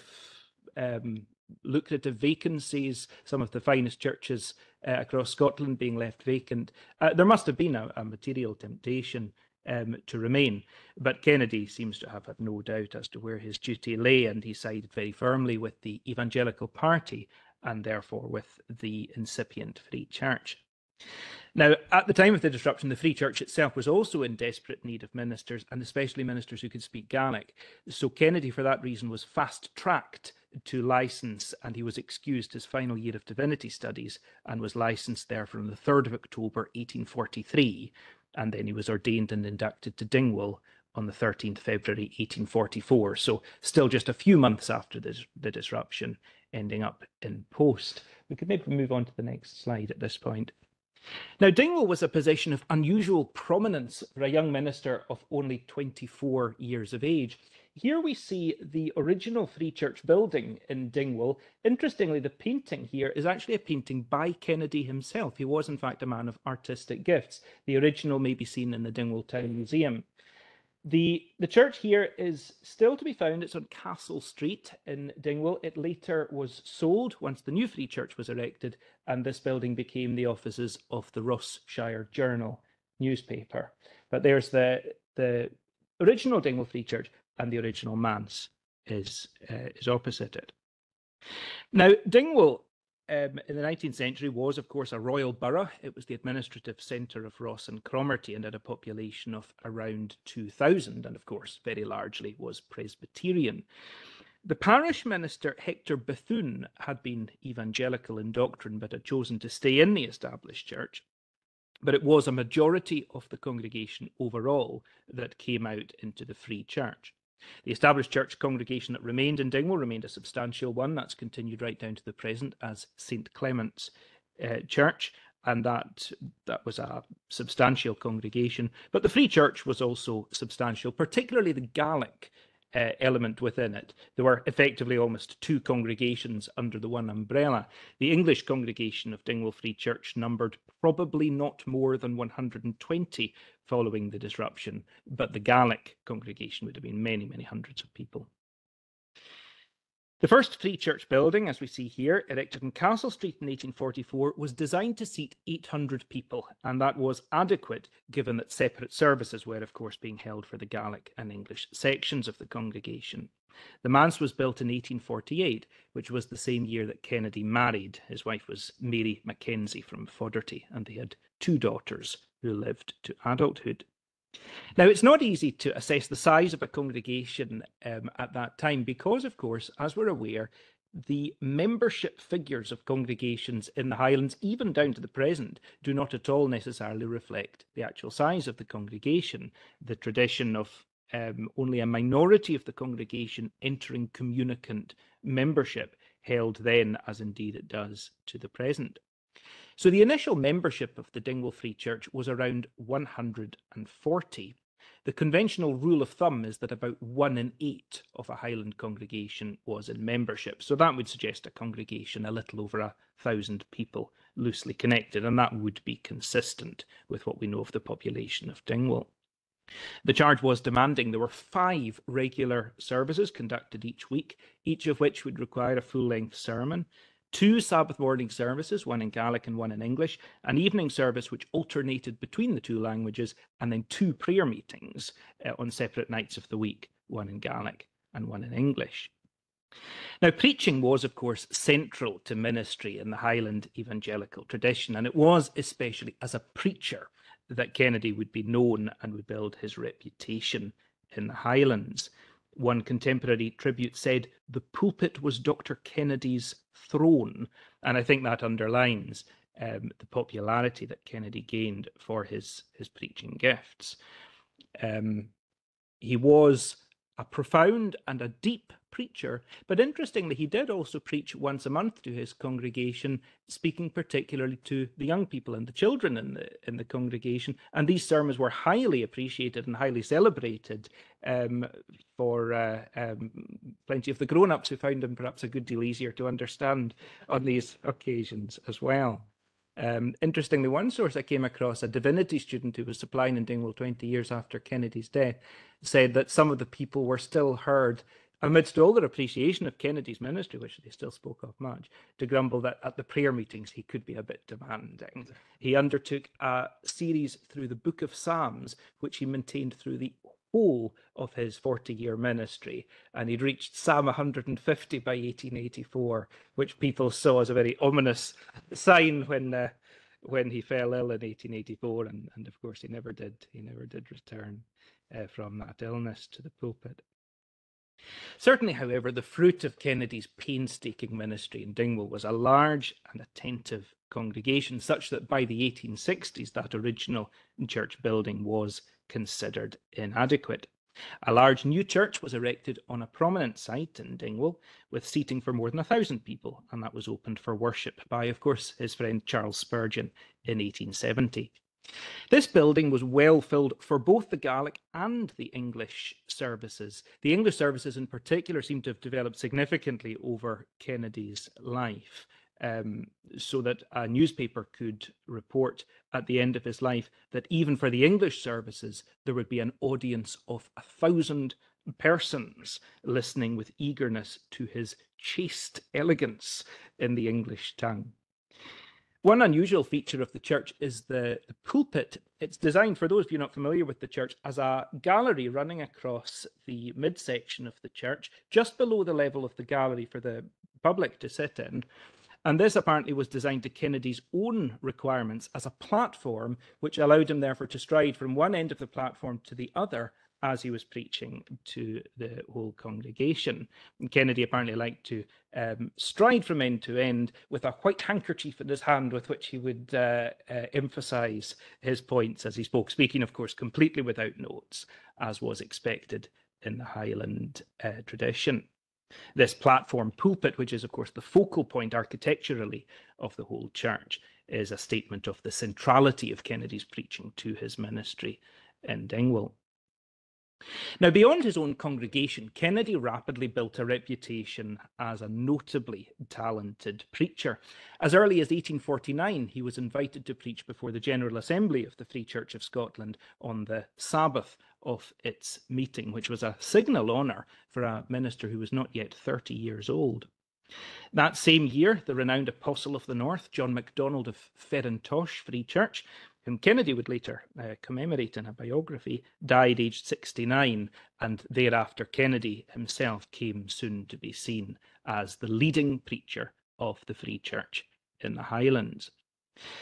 lucrative vacancies, some of the finest churches across Scotland being left vacant. There must have been a material temptation to remain, but Kennedy seems to have had no doubt as to where his duty lay, and he sided very firmly with the Evangelical Party, and therefore with the incipient Free Church. Now, at the time of the disruption, the Free Church itself was also in desperate need of ministers, and especially ministers who could speak Gaelic. So Kennedy, for that reason, was fast-tracked to licence, and he was excused his final year of divinity studies and was licensed there from the 3rd of October 1843, and then he was ordained and inducted to Dingwall on the 13th February 1844, so still just a few months after the disruption, ending up in post. We could maybe move on to the next slide at this point. Now, Dingwall was a position of unusual prominence for a young minister of only 24 years of age. Here we see the original Free Church building in Dingwall. Interestingly, the painting here is actually a painting by Kennedy himself. He was, in fact, a man of artistic gifts. The original may be seen in the Dingwall Town Museum. The church here is still to be found. It's on Castle Street in Dingwall. It later was sold once the new Free Church was erected, and this building became the offices of the Ross-shire Journal newspaper. But there's the original Dingwall Free Church, and the original manse is opposite it. Now, Dingwall in the 19th century was, of course, a royal borough. It was the administrative centre of Ross and Cromarty and had a population of around 2,000, and, of course, very largely was Presbyterian. The parish minister, Hector Bethune, had been evangelical in doctrine but had chosen to stay in the established church. But it was a majority of the congregation overall that came out into the Free Church. The established church congregation that remained in Dingwall remained a substantial one. That's continued right down to the present as St Clement's Church, and that was a substantial congregation. But the Free Church was also substantial, particularly the Gaelic element within it. There were effectively almost two congregations under the one umbrella. The English congregation of Dingwall Free Church numbered probably not more than 120 following the disruption, but the Gaelic congregation would have been many, many hundreds of people. The first Free Church building, as we see here, erected on Castle Street in 1844, was designed to seat 800 people, and that was adequate given that separate services were, of course, being held for the Gaelic and English sections of the congregation. The manse was built in 1848, which was the same year that Kennedy married. His wife was Mary Mackenzie from Fodderty, and they had two daughters who lived to adulthood. Now, it's not easy to assess the size of a congregation at that time because, of course, as we're aware, the membership figures of congregations in the Highlands, even down to the present, do not at all necessarily reflect the actual size of the congregation. The tradition of only a minority of the congregation entering communicant membership held then, as indeed it does to the present. So the initial membership of the Dingwall Free Church was around 140. The conventional rule of thumb is that about 1 in 8 of a Highland congregation was in membership. So that would suggest a congregation a little over 1,000 people loosely connected, and that would be consistent with what we know of the population of Dingwall. The charge was demanding there were 5 regular services conducted each week, each of which would require a full-length sermon, 2 Sabbath morning services, one in Gaelic and one in English, an evening service which alternated between the 2 languages, and then 2 prayer meetings on separate nights of the week, one in Gaelic and one in English. Now, preaching was, of course, central to ministry in the Highland evangelical tradition, and it was especially as a preacher that Kennedy would be known and would build his reputation in the Highlands. One contemporary tribute said, "The pulpit was Dr. Kennedy's throne," and I think that underlines the popularity that Kennedy gained for his preaching gifts. He was a profound and a deep preacher, but interestingly, he did also preach once a month to his congregation, speaking particularly to the young people and the children in the congregation. And these sermons were highly appreciated and highly celebrated for plenty of the grown-ups, who found them perhaps a good deal easier to understand on these occasions as well. Interestingly, one source I came across, a divinity student who was supplying in Dingwall 20 years after Kennedy's death, said that some of the people were still heard, amidst all their appreciation of Kennedy's ministry, which they still spoke of much, to grumble that at the prayer meetings he could be a bit demanding. He undertook a series through the Book of Psalms, which he maintained through the whole of his 40-year ministry, and he'd reached Psalm 150 by 1884, which people saw as a very ominous sign when he fell ill in 1884, and of course he never did return from that illness to the pulpit. Certainly, however, the fruit of Kennedy's painstaking ministry in Dingwall was a large and attentive congregation, such that by the 1860s that original church building was considered inadequate. A large new church was erected on a prominent site in Dingwall, with seating for more than 1,000 people, and that was opened for worship by, of course, his friend Charles Spurgeon in 1870. This building was well filled for both the Gaelic and the English services. The English services in particular seem to have developed significantly over Kennedy's life, so that a newspaper could report at the end of his life that even for the English services, there would be an audience of 1,000 persons listening with eagerness to his chaste elegance in the English tongue. One unusual feature of the church is the pulpit. It's designed, for those of you not familiar with the church, as a gallery running across the midsection of the church, just below the level of the gallery for the public to sit in. And this apparently was designed to Kennedy's own requirements as a platform, which allowed him therefore to stride from one end of the platform to the other as he was preaching to the whole congregation. And Kennedy apparently liked to stride from end to end with a white handkerchief in his hand with which he would emphasize his points as he spoke, speaking, of course, completely without notes, as was expected in the Highland tradition. This platform pulpit, which is, of course, the focal point architecturally of the whole church, is a statement of the centrality of Kennedy's preaching to his ministry in Dingwall. Now, beyond his own congregation, Kennedy rapidly built a reputation as a notably talented preacher. As early as 1849, he was invited to preach before the General Assembly of the Free Church of Scotland on the Sabbath of its meeting, which was a signal honour for a minister who was not yet 30 years old. That same year, the renowned Apostle of the North, John MacDonald of Ferrantosh Free Church, whom Kennedy would later commemorate in a biography, died aged 69, and thereafter Kennedy himself came soon to be seen as the leading preacher of the Free Church in the Highlands.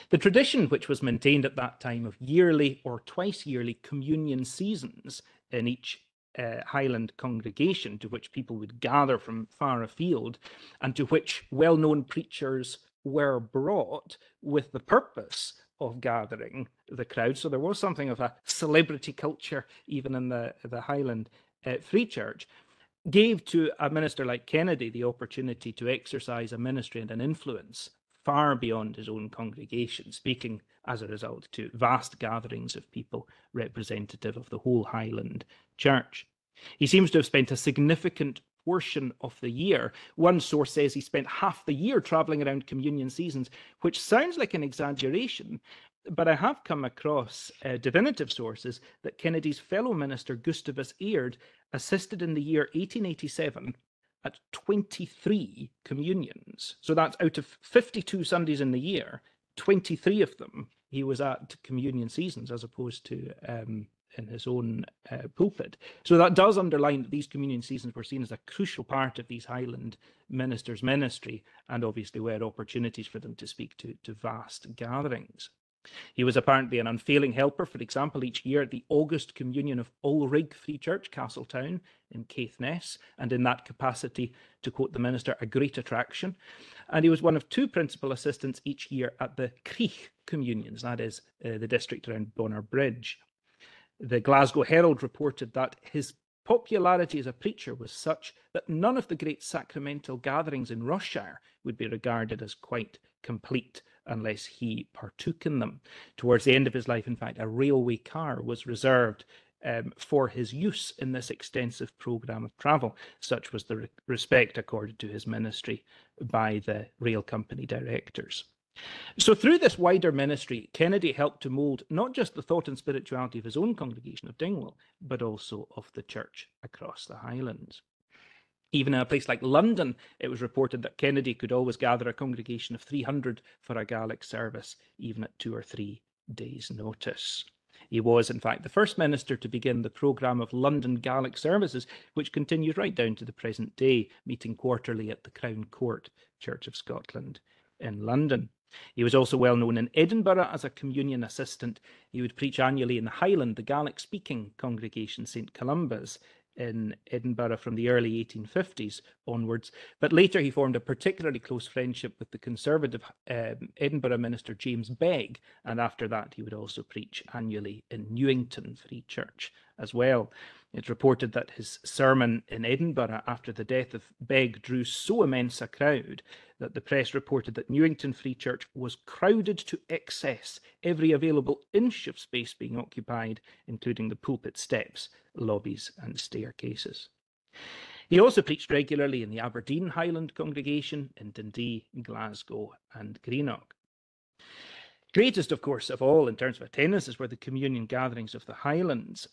The tradition, which was maintained at that time of yearly or twice-yearly communion seasons in each Highland congregation, to which people would gather from far afield, and to which well-known preachers were brought with the purpose of gathering the crowd. So there was something of a celebrity culture even in the Highland Free Church, gave to a minister like Kennedy the opportunity to exercise a ministry and an influence far beyond his own congregation, speaking as a result to vast gatherings of people representative of the whole Highland Church. He seems to have spent a significant portion of the year. One source says he spent half the year travelling around communion seasons, which sounds like an exaggeration, but I have come across definitive sources that Kennedy's fellow minister Gustavus Aird assisted in the year 1887 at 23 communions. So that's out of 52 Sundays in the year, 23 of them he was at communion seasons as opposed to in his own pulpit. So that does underline that these communion seasons were seen as a crucial part of these Highland ministers' ministry, and obviously were opportunities for them to speak to vast gatherings. He was apparently an unfailing helper, for example, each year at the August Communion of Ulrig Free Church, Castletown in Caithness, and in that capacity, to quote the minister, a great attraction. And he was one of two principal assistants each year at the Creech Communions, that is, the district around Bonner Bridge. The Glasgow Herald reported that his popularity as a preacher was such that none of the great sacramental gatherings in Ross-shire would be regarded as quite complete unless he partook in them. Towards the end of his life, in fact, a railway car was reserved for his use in this extensive programme of travel. Such was the respect accorded to his ministry by the rail company directors. So through this wider ministry, Kennedy helped to mould not just the thought and spirituality of his own congregation of Dingwall, but also of the church across the Highlands. Even in a place like London, it was reported that Kennedy could always gather a congregation of 300 for a Gaelic service, even at 2 or 3 days' notice. He was, in fact, the first minister to begin the programme of London Gaelic services, which continues right down to the present day, meeting quarterly at the Crown Court, Church of Scotland in London. He was also well known in Edinburgh as a communion assistant. He would preach annually in the Highland, the Gaelic-speaking congregation St Columba's in Edinburgh from the early 1850s onwards, but later he formed a particularly close friendship with the conservative Edinburgh minister James Begg, and after that he would also preach annually in Newington Free Church as well. It's reported that his sermon in Edinburgh after the death of Begg drew so immense a crowd that the press reported that Newington Free Church was crowded to excess, every available inch of space being occupied, including the pulpit steps, lobbies and staircases. He also preached regularly in the Aberdeen Highland congregation, in Dundee, Glasgow and Greenock. Greatest, of course, of all in terms of attendances were the communion gatherings of the Highlands.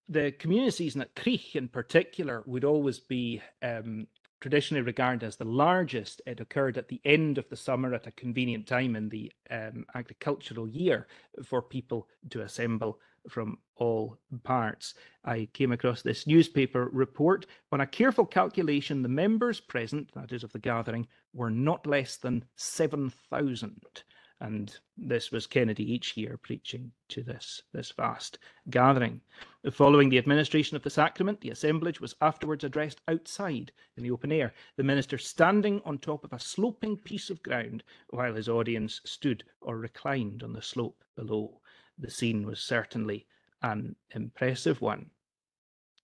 The communion season at Creech in particular would always be traditionally regarded as the largest. It occurred at the end of the summer at a convenient time in the agricultural year for people to assemble from all parts. I came across this newspaper report. On a careful calculation, the members present, that is of the gathering, were not less than 7,000. And this was Kennedy each year preaching to this vast gathering. Following the administration of the sacrament, the assemblage was afterwards addressed outside in the open air, the minister standing on top of a sloping piece of ground while his audience stood or reclined on the slope below. The scene was certainly an impressive one.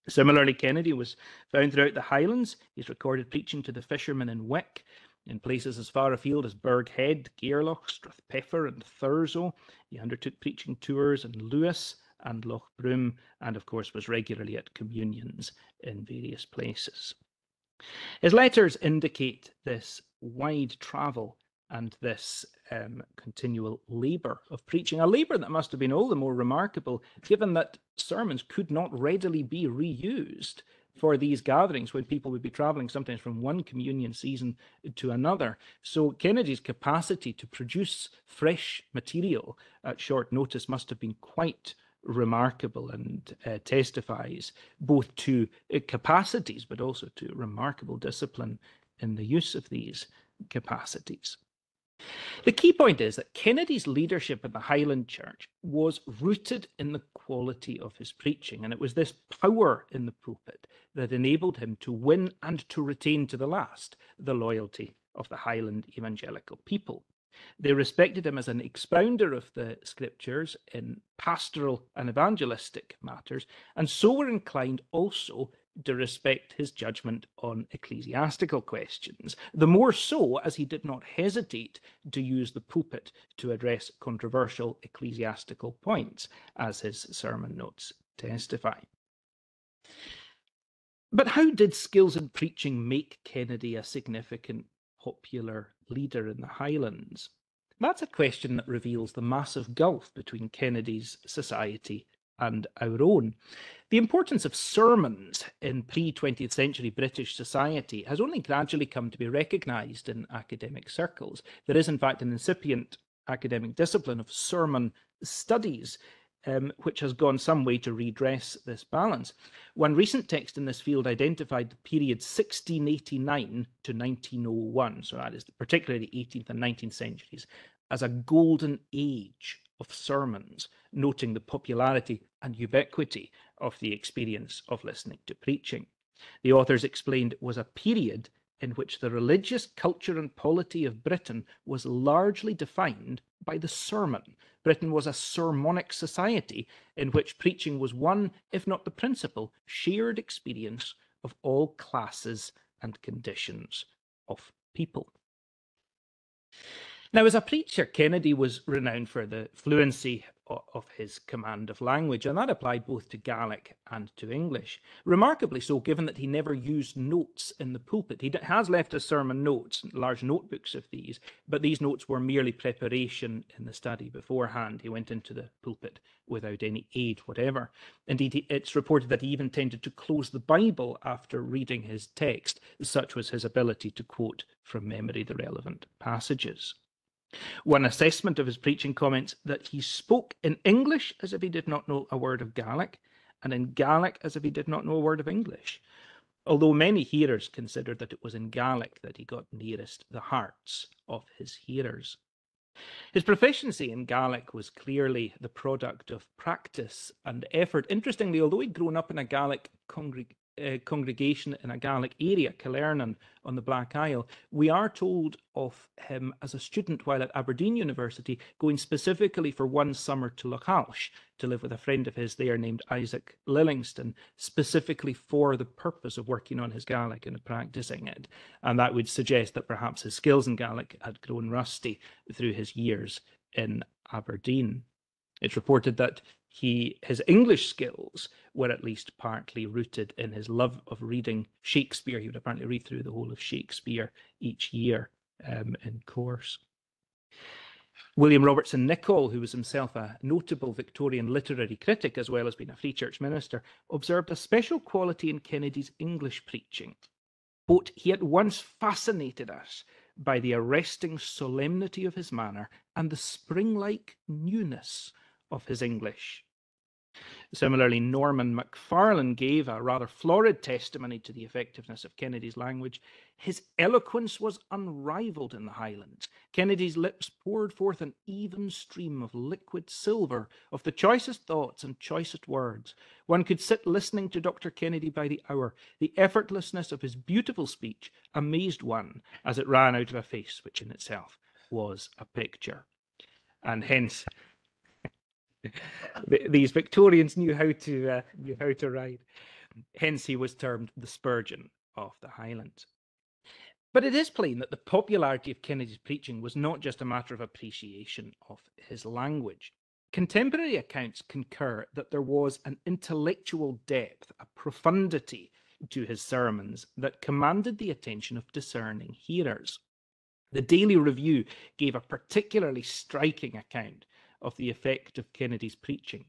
Similarly, Kennedy was found throughout the Highlands. He's recorded preaching to the fishermen in Wick, in places as far afield as Burghead, Gairloch, Strathpeffer and Thurso. He undertook preaching tours in Lewis and Loch Broom, and of course was regularly at communions in various places. His letters indicate this wide travel and this continual labour of preaching, a labour that must have been all the more remarkable given that sermons could not readily be reused for these gatherings when people would be travelling sometimes from one communion season to another. So Kennedy's capacity to produce fresh material at short notice must have been quite remarkable, and testifies both to capacities but also to remarkable discipline in the use of these capacities. The key point is that Kennedy's leadership in the Highland Church was rooted in the quality of his preaching, and it was this power in the pulpit that enabled him to win and to retain to the last the loyalty of the Highland evangelical people. They respected him as an expounder of the scriptures in pastoral and evangelistic matters, and so were inclined also to respect his judgment on ecclesiastical questions, the more so as he did not hesitate to use the pulpit to address controversial ecclesiastical points, as his sermon notes testify. But how did skills in preaching make Kennedy a significant popular leader in the Highlands? That's a question that reveals the massive gulf between Kennedy's society and our own. The importance of sermons in pre-20th century British society has only gradually come to be recognised in academic circles. There is, in fact, an incipient academic discipline of sermon studies, which has gone some way to redress this balance. One recent text in this field identified the period 1689 to 1901, so that is particularly the 18th and 19th centuries, as a golden age of sermons, noting the popularity and ubiquity of the experience of listening to preaching. The authors explained it was a period in which the religious culture and polity of Britain was largely defined by the sermon. Britain was a sermonic society in which preaching was one, if not the principal, shared experience of all classes and conditions of people. Now, as a preacher, Kennedy was renowned for the fluency of his command of language, and that applied both to Gaelic and to English. Remarkably so, given that he never used notes in the pulpit. He has left us sermon notes, large notebooks of these, but these notes were merely preparation in the study beforehand. He went into the pulpit without any aid whatever. Indeed, it's reported that he even tended to close the Bible after reading his text. Such was his ability to quote from memory the relevant passages. One assessment of his preaching comments that he spoke in English as if he did not know a word of Gaelic, and in Gaelic as if he did not know a word of English, although many hearers considered that it was in Gaelic that he got nearest the hearts of his hearers. His proficiency in Gaelic was clearly the product of practice and effort. Interestingly, although he'd grown up in a Gaelic congregation in a Gaelic area, Killernan on the Black Isle, we are told of him as a student while at Aberdeen University, going specifically for one summer to Lochalsh to live with a friend of his there named Isaac Lillingston, specifically for the purpose of working on his Gaelic and practicing it. And that would suggest that perhaps his skills in Gaelic had grown rusty through his years in Aberdeen. It's reported that his English skills were at least partly rooted in his love of reading Shakespeare. He would apparently read through the whole of Shakespeare each year in course. William Robertson Nicoll, who was himself a notable Victorian literary critic as well as being a Free Church minister, observed a special quality in Kennedy's English preaching. Quote, he at once fascinated us by the arresting solemnity of his manner and the spring-like newness of his English. Similarly, Norman Macfarlane gave a rather florid testimony to the effectiveness of Kennedy's language. His eloquence was unrivaled in the Highlands. Kennedy's lips poured forth an even stream of liquid silver, of the choicest thoughts and choicest words. One could sit listening to Dr. Kennedy by the hour. The effortlessness of his beautiful speech amazed one as it ran out of a face which in itself was a picture. And hence, these Victorians knew how to write. Hence, he was termed the Spurgeon of the Highlands. But it is plain that the popularity of Kennedy's preaching was not just a matter of appreciation of his language. Contemporary accounts concur that there was an intellectual depth, a profundity to his sermons that commanded the attention of discerning hearers. The Daily Review gave a particularly striking account of the effect of Kennedy's preaching.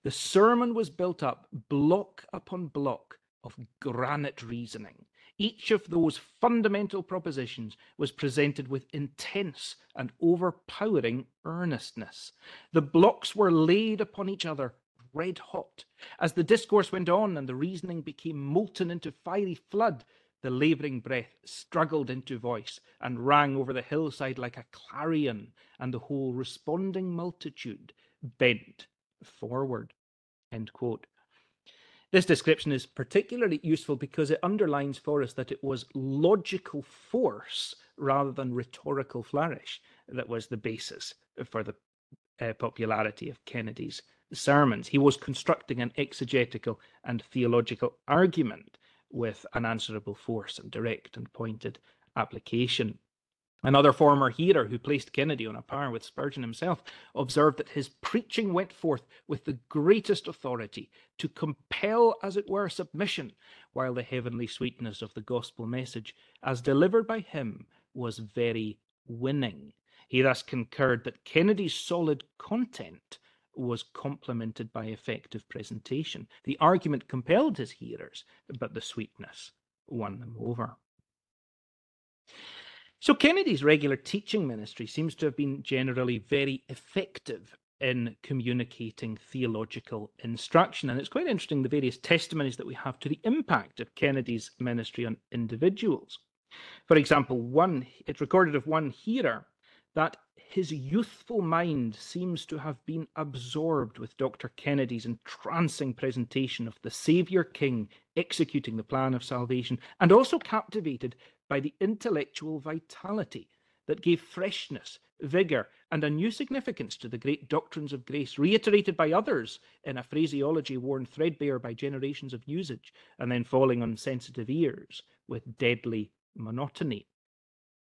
The sermon was built up block upon block of granite reasoning. Each of those fundamental propositions was presented with intense and overpowering earnestness. The blocks were laid upon each other red hot. As the discourse went on and the reasoning became molten into fiery flood, the labouring breath struggled into voice and rang over the hillside like a clarion, and the whole responding multitude bent forward. End quote. This description is particularly useful because it underlines for us that it was logical force rather than rhetorical flourish that was the basis for the popularity of Kennedy's sermons. He was constructing an exegetical and theological argument. with unanswerable force and direct and pointed application. Another former hearer who placed Kennedy on a par with Spurgeon himself observed that his preaching went forth with the greatest authority to compel, as it were, submission, while the heavenly sweetness of the gospel message, as delivered by him, was very winning. He thus concurred that Kennedy's solid content was complemented by effective presentation. The argument compelled his hearers, but the sweetness won them over. So Kennedy's regular teaching ministry seems to have been generally very effective in communicating theological instruction. And it's quite interesting, the various testimonies that we have to the impact of Kennedy's ministry on individuals. For example, it's recorded of one hearer that his youthful mind seems to have been absorbed with Dr. Kennedy's entrancing presentation of the Saviour King executing the plan of salvation, and also captivated by the intellectual vitality that gave freshness, vigour, and a new significance to the great doctrines of grace, reiterated by others in a phraseology worn threadbare by generations of usage, and then falling on sensitive ears with deadly monotony.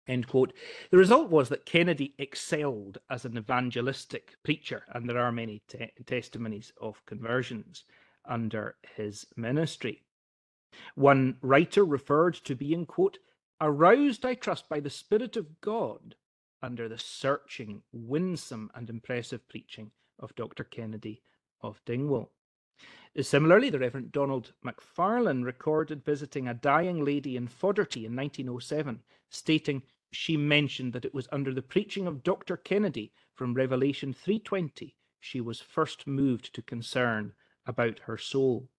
End quote. The result was that Kennedy excelled as an evangelistic preacher, and there are many testimonies of conversions under his ministry. One writer referred to being, quote, aroused, I trust, by the Spirit of God under the searching, winsome, and impressive preaching of Dr. Kennedy of Dingwall. Similarly, the Reverend Donald MacFarlane recorded visiting a dying lady in Fodderty in 1907, stating she mentioned that it was under the preaching of Dr. Kennedy from Revelation 3:20 she was first moved to concern about her soul.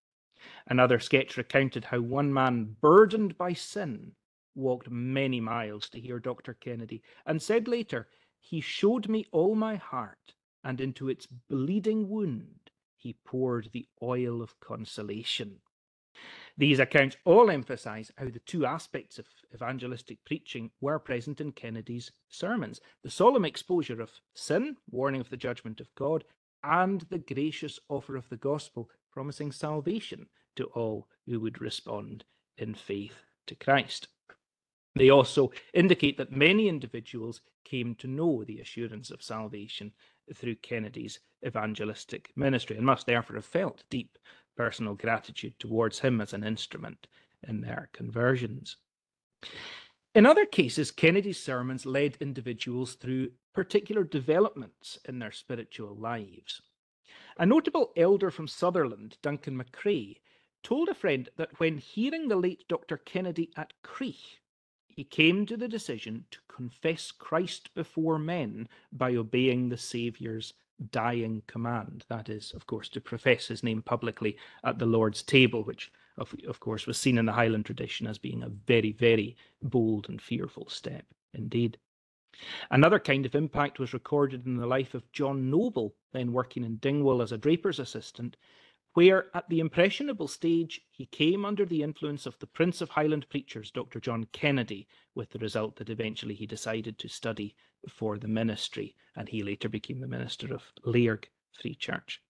Another sketch recounted how one man burdened by sin walked many miles to hear Dr. Kennedy, and said later, he showed me all my heart, and into its bleeding wound he poured the oil of consolation. These accounts all emphasize how the two aspects of evangelistic preaching were present in Kennedy's sermons: the solemn exposure of sin, warning of the judgment of God, and the gracious offer of the gospel, promising salvation to all who would respond in faith to Christ. They also indicate that many individuals came to know the assurance of salvation through Kennedy's evangelistic ministry, and must therefore have felt deep personal gratitude towards him as an instrument in their conversions. In other cases, Kennedy's sermons led individuals through particular developments in their spiritual lives. A notable elder from Sutherland, Duncan McCrae, told a friend that when hearing the late Dr. Kennedy at Crieff, he came to the decision to confess Christ before men by obeying the Saviour's dying command. That is, of course, to profess his name publicly at the Lord's table, which, of course, was seen in the Highland tradition as being a very, very bold and fearful step indeed. Another kind of impact was recorded in the life of John Noble, then working in Dingwall as a draper's assistant, where at the impressionable stage he came under the influence of the Prince of Highland preachers, Dr. John Kennedy, with the result that eventually he decided to study for the ministry, and he later became the minister of Lairg Free Church.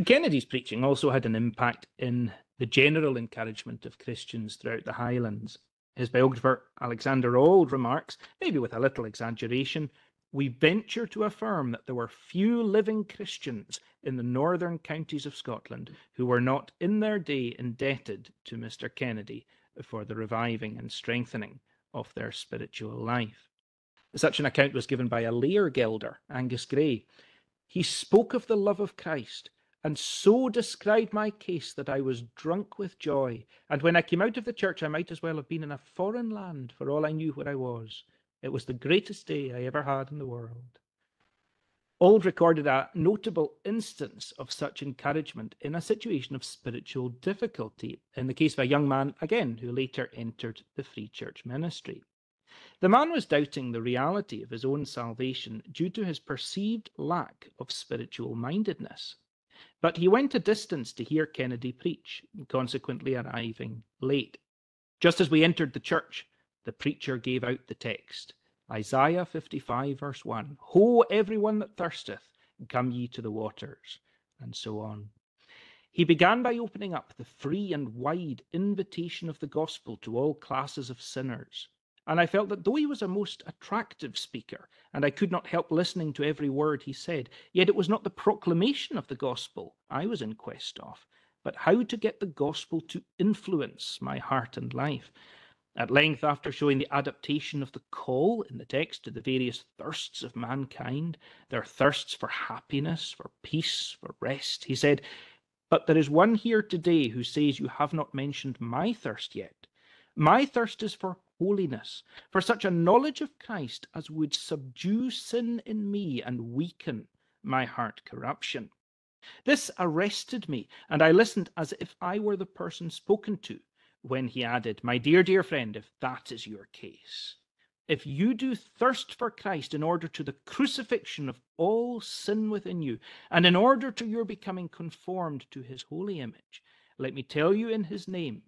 Kennedy's preaching also had an impact in the general encouragement of Christians throughout the Highlands. His biographer Alexander Auld remarks, maybe with a little exaggeration, we venture to affirm that there were few living Christians in the northern counties of Scotland who were not in their day indebted to Mr. Kennedy for the reviving and strengthening of their spiritual life. Such an account was given by a Lairg elder, Angus Gray. He spoke of the love of Christ, and so described my case that I was drunk with joy, and when I came out of the church I might as well have been in a foreign land for all I knew where I was. It was the greatest day I ever had in the world. Auld recorded a notable instance of such encouragement in a situation of spiritual difficulty, in the case of a young man, again, who later entered the Free Church ministry. The man was doubting the reality of his own salvation due to his perceived lack of spiritual mindedness. But he went a distance to hear Kennedy preach, consequently arriving late. Just as we entered the church, the preacher gave out the text, Isaiah 55 verse 1, Ho, everyone that thirsteth, come ye to the waters, and so on. He began by opening up the free and wide invitation of the gospel to all classes of sinners. And I felt that though he was a most attractive speaker, and I could not help listening to every word he said, yet it was not the proclamation of the gospel I was in quest of, but how to get the gospel to influence my heart and life. At length, after showing the adaptation of the call in the text to the various thirsts of mankind, their thirsts for happiness, for peace, for rest, he said, "But there is one here today who says you have not mentioned my thirst yet. My thirst is for holiness, for such a knowledge of Christ as would subdue sin in me and weaken my heart corruption." This arrested me, and I listened as if I were the person spoken to, when he added, "My dear friend, if that is your case, if you do thirst for Christ in order to the crucifixion of all sin within you, and in order to your becoming conformed to his holy image, let me tell you in his name,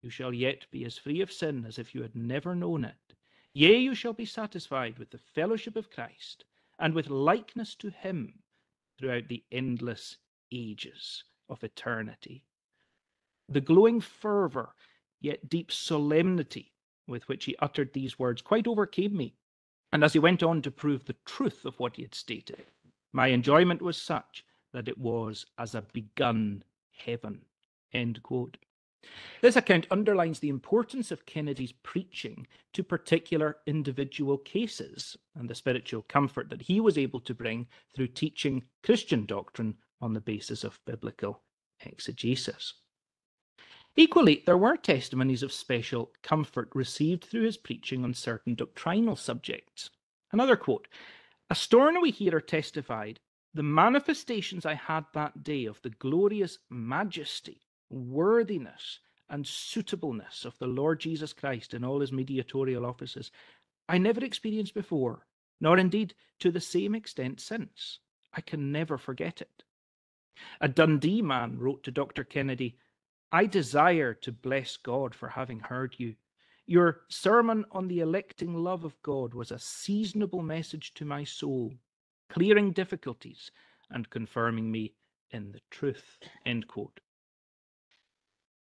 you shall yet be as free of sin as if you had never known it. Yea, you shall be satisfied with the fellowship of Christ, and with likeness to him throughout the endless ages of eternity." The glowing fervour, yet deep solemnity with which he uttered these words quite overcame me, and as he went on to prove the truth of what he had stated, my enjoyment was such that it was as a begun heaven. End quote. This account underlines the importance of Kennedy's preaching to particular individual cases and the spiritual comfort that he was able to bring through teaching Christian doctrine on the basis of biblical exegesis. Equally, there were testimonies of special comfort received through his preaching on certain doctrinal subjects. Another quote, "A Stornoway hearer testified, the manifestations I had that day of the glorious majesty, worthiness, and suitableness of the Lord Jesus Christ in all his mediatorial offices, I never experienced before, nor indeed to the same extent since. I can never forget it." A Dundee man wrote to Dr. Kennedy, "I desire to bless God for having heard you. Your sermon on the electing love of God was a seasonable message to my soul, clearing difficulties and confirming me in the truth." End quote.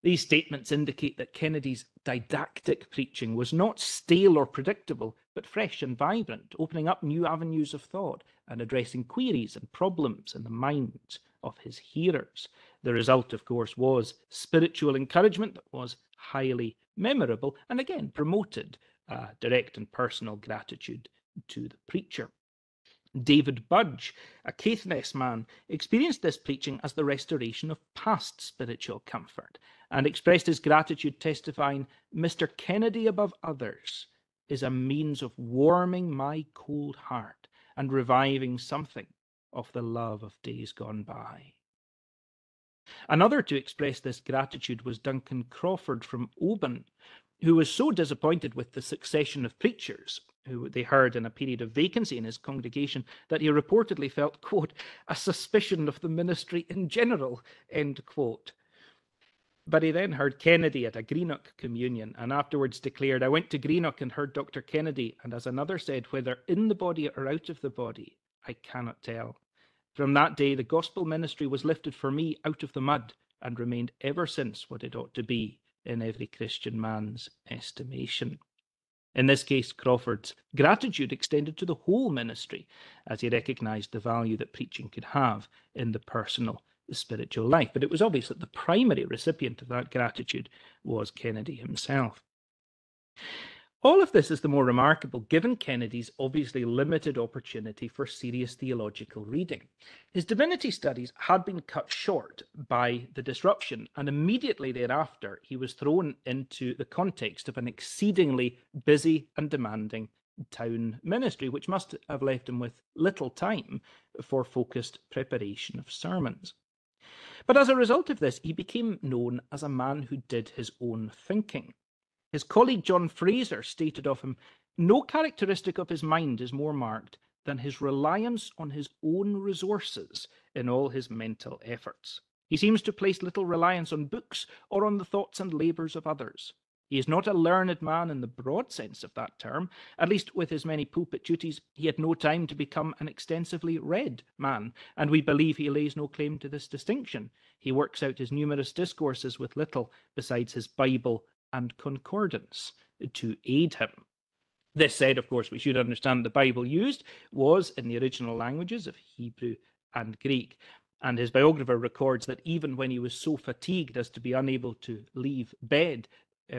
These statements indicate that Kennedy's didactic preaching was not stale or predictable, but fresh and vibrant, opening up new avenues of thought and addressing queries and problems in the minds of his hearers. The result, of course, was spiritual encouragement that was highly memorable and again promoted direct and personal gratitude to the preacher. David Budge, a Caithness man, experienced this preaching as the restoration of past spiritual comfort and expressed his gratitude, testifying, "Mr. Kennedy, above others, is a means of warming my cold heart and reviving something of the love of days gone by." Another to express this gratitude was Duncan Crawford from Oban, who was so disappointed with the succession of preachers who they heard in a period of vacancy in his congregation that he reportedly felt, quote, "a suspicion of the ministry in general," end quote. But he then heard Kennedy at a Greenock communion and afterwards declared, "I went to Greenock and heard Dr. Kennedy, and as another said, whether in the body or out of the body, I cannot tell. From that day, the gospel ministry was lifted for me out of the mud and remained ever since what it ought to be in every Christian man's estimation." In this case, Crawford's gratitude extended to the whole ministry, as he recognised the value that preaching could have in the personal spiritual life. But it was obvious that the primary recipient of that gratitude was Kennedy himself. All of this is the more remarkable given Kennedy's obviously limited opportunity for serious theological reading. His divinity studies had been cut short by the disruption, and immediately thereafter he was thrown into the context of an exceedingly busy and demanding town ministry, which must have left him with little time for focused preparation of sermons. But as a result of this, he became known as a man who did his own thinking. His colleague John Fraser stated of him, "No characteristic of his mind is more marked than his reliance on his own resources in all his mental efforts. He seems to place little reliance on books or on the thoughts and labours of others. He is not a learned man in the broad sense of that term. At least with his many pulpit duties, he had no time to become an extensively read man, and we believe he lays no claim to this distinction. He works out his numerous discourses with little besides his Bible and concordance to aid him. This said, of course, we should understand the Bible used was in the original languages of Hebrew and Greek. And his biographer records that even when he was so fatigued as to be unable to leave bed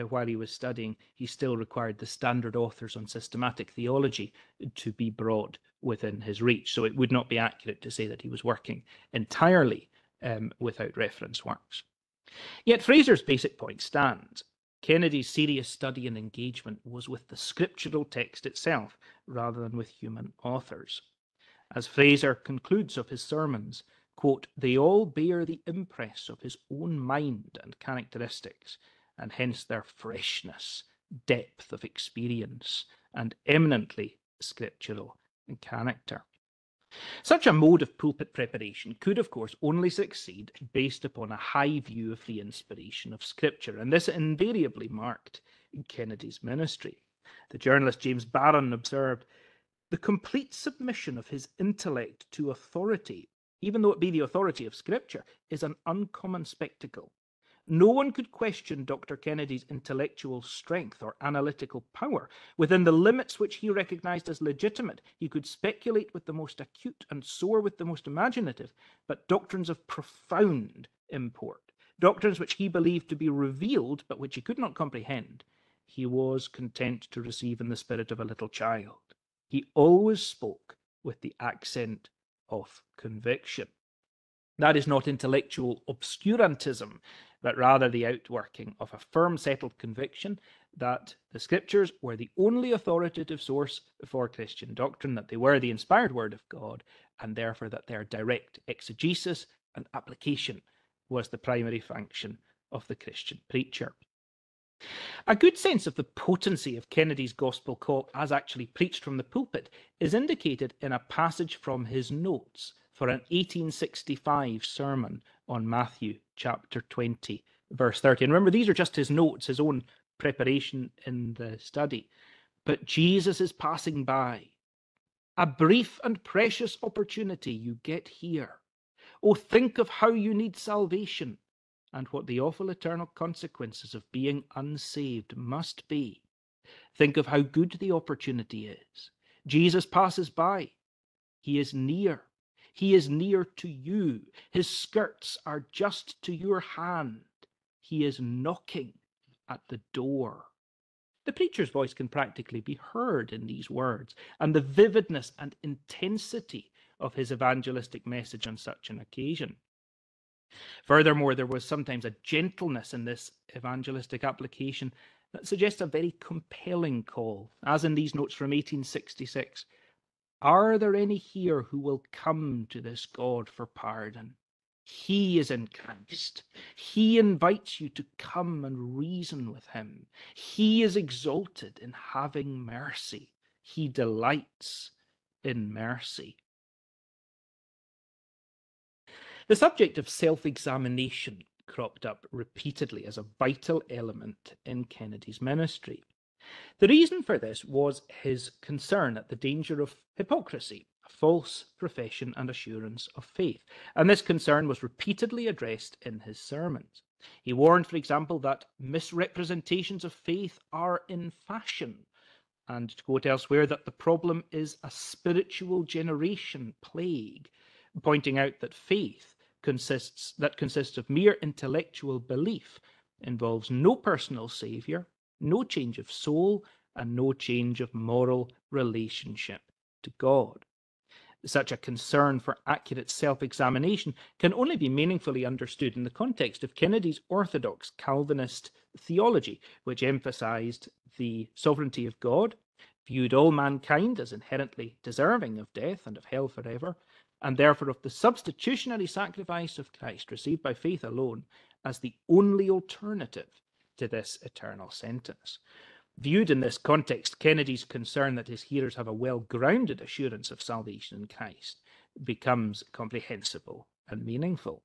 while he was studying, he still required the standard authors on systematic theology to be brought within his reach. So it would not be accurate to say that he was working entirely without reference works. Yet Fraser's basic point stands. Kennedy's serious study and engagement was with the scriptural text itself rather than with human authors. As Fraser concludes of his sermons, quote, "They all bear the impress of his own mind and characteristics, and hence their freshness, depth of experience, and eminently scriptural character." Such a mode of pulpit preparation could, of course, only succeed based upon a high view of the inspiration of Scripture, and this invariably marked Kennedy's ministry. The journalist James Barron observed, "The complete submission of his intellect to authority, even though it be the authority of Scripture, is an uncommon spectacle. No one could question Dr. Kennedy's intellectual strength or analytical power. Within the limits which he recognized as legitimate, he could speculate with the most acute and soar with the most imaginative, but doctrines of profound import, doctrines which he believed to be revealed, but which he could not comprehend, he was content to receive in the spirit of a little child. He always spoke with the accent of conviction." That is not intellectual obscurantism, but rather the outworking of a firm settled conviction that the Scriptures were the only authoritative source for Christian doctrine, that they were the inspired word of God, and therefore that their direct exegesis and application was the primary function of the Christian preacher. A good sense of the potency of Kennedy's gospel call as actually preached from the pulpit is indicated in a passage from his notes for an 1865 sermon on Matthew chapter 20, verse 30. And remember, these are just his notes, his own preparation in the study. "But Jesus is passing by. A brief and precious opportunity you get here. Oh, think of how you need salvation and what the awful eternal consequences of being unsaved must be. Think of how good the opportunity is. Jesus passes by. He is near. He is near to you. His skirts are just to your hand. He is knocking at the door." The preacher's voice can practically be heard in these words, and the vividness and intensity of his evangelistic message on such an occasion. Furthermore, there was sometimes a gentleness in this evangelistic application that suggests a very compelling call, as in these notes from 1866. "Are there any here who will come to this God for pardon? He is in Christ. He invites you to come and reason with him. He is exalted in having mercy. He delights in mercy." The subject of self-examination cropped up repeatedly as a vital element in Kennedy's ministry. The reason for this was his concern at the danger of hypocrisy, a false profession and assurance of faith, and this concern was repeatedly addressed in his sermons. He warned, for example, that misrepresentations of faith are in fashion, and to quote elsewhere, that the problem is a spiritual generation plague, pointing out that faith consists of mere intellectual belief, involves no personal saviour, no change of soul, and no change of moral relationship to God. Such a concern for accurate self-examination can only be meaningfully understood in the context of Kennedy's orthodox Calvinist theology, which emphasized the sovereignty of God, viewed all mankind as inherently deserving of death and of hell forever, and therefore of the substitutionary sacrifice of Christ received by faith alone as the only alternative to this eternal sentence. Viewed in this context, Kennedy's concern that his hearers have a well-grounded assurance of salvation in Christ becomes comprehensible and meaningful.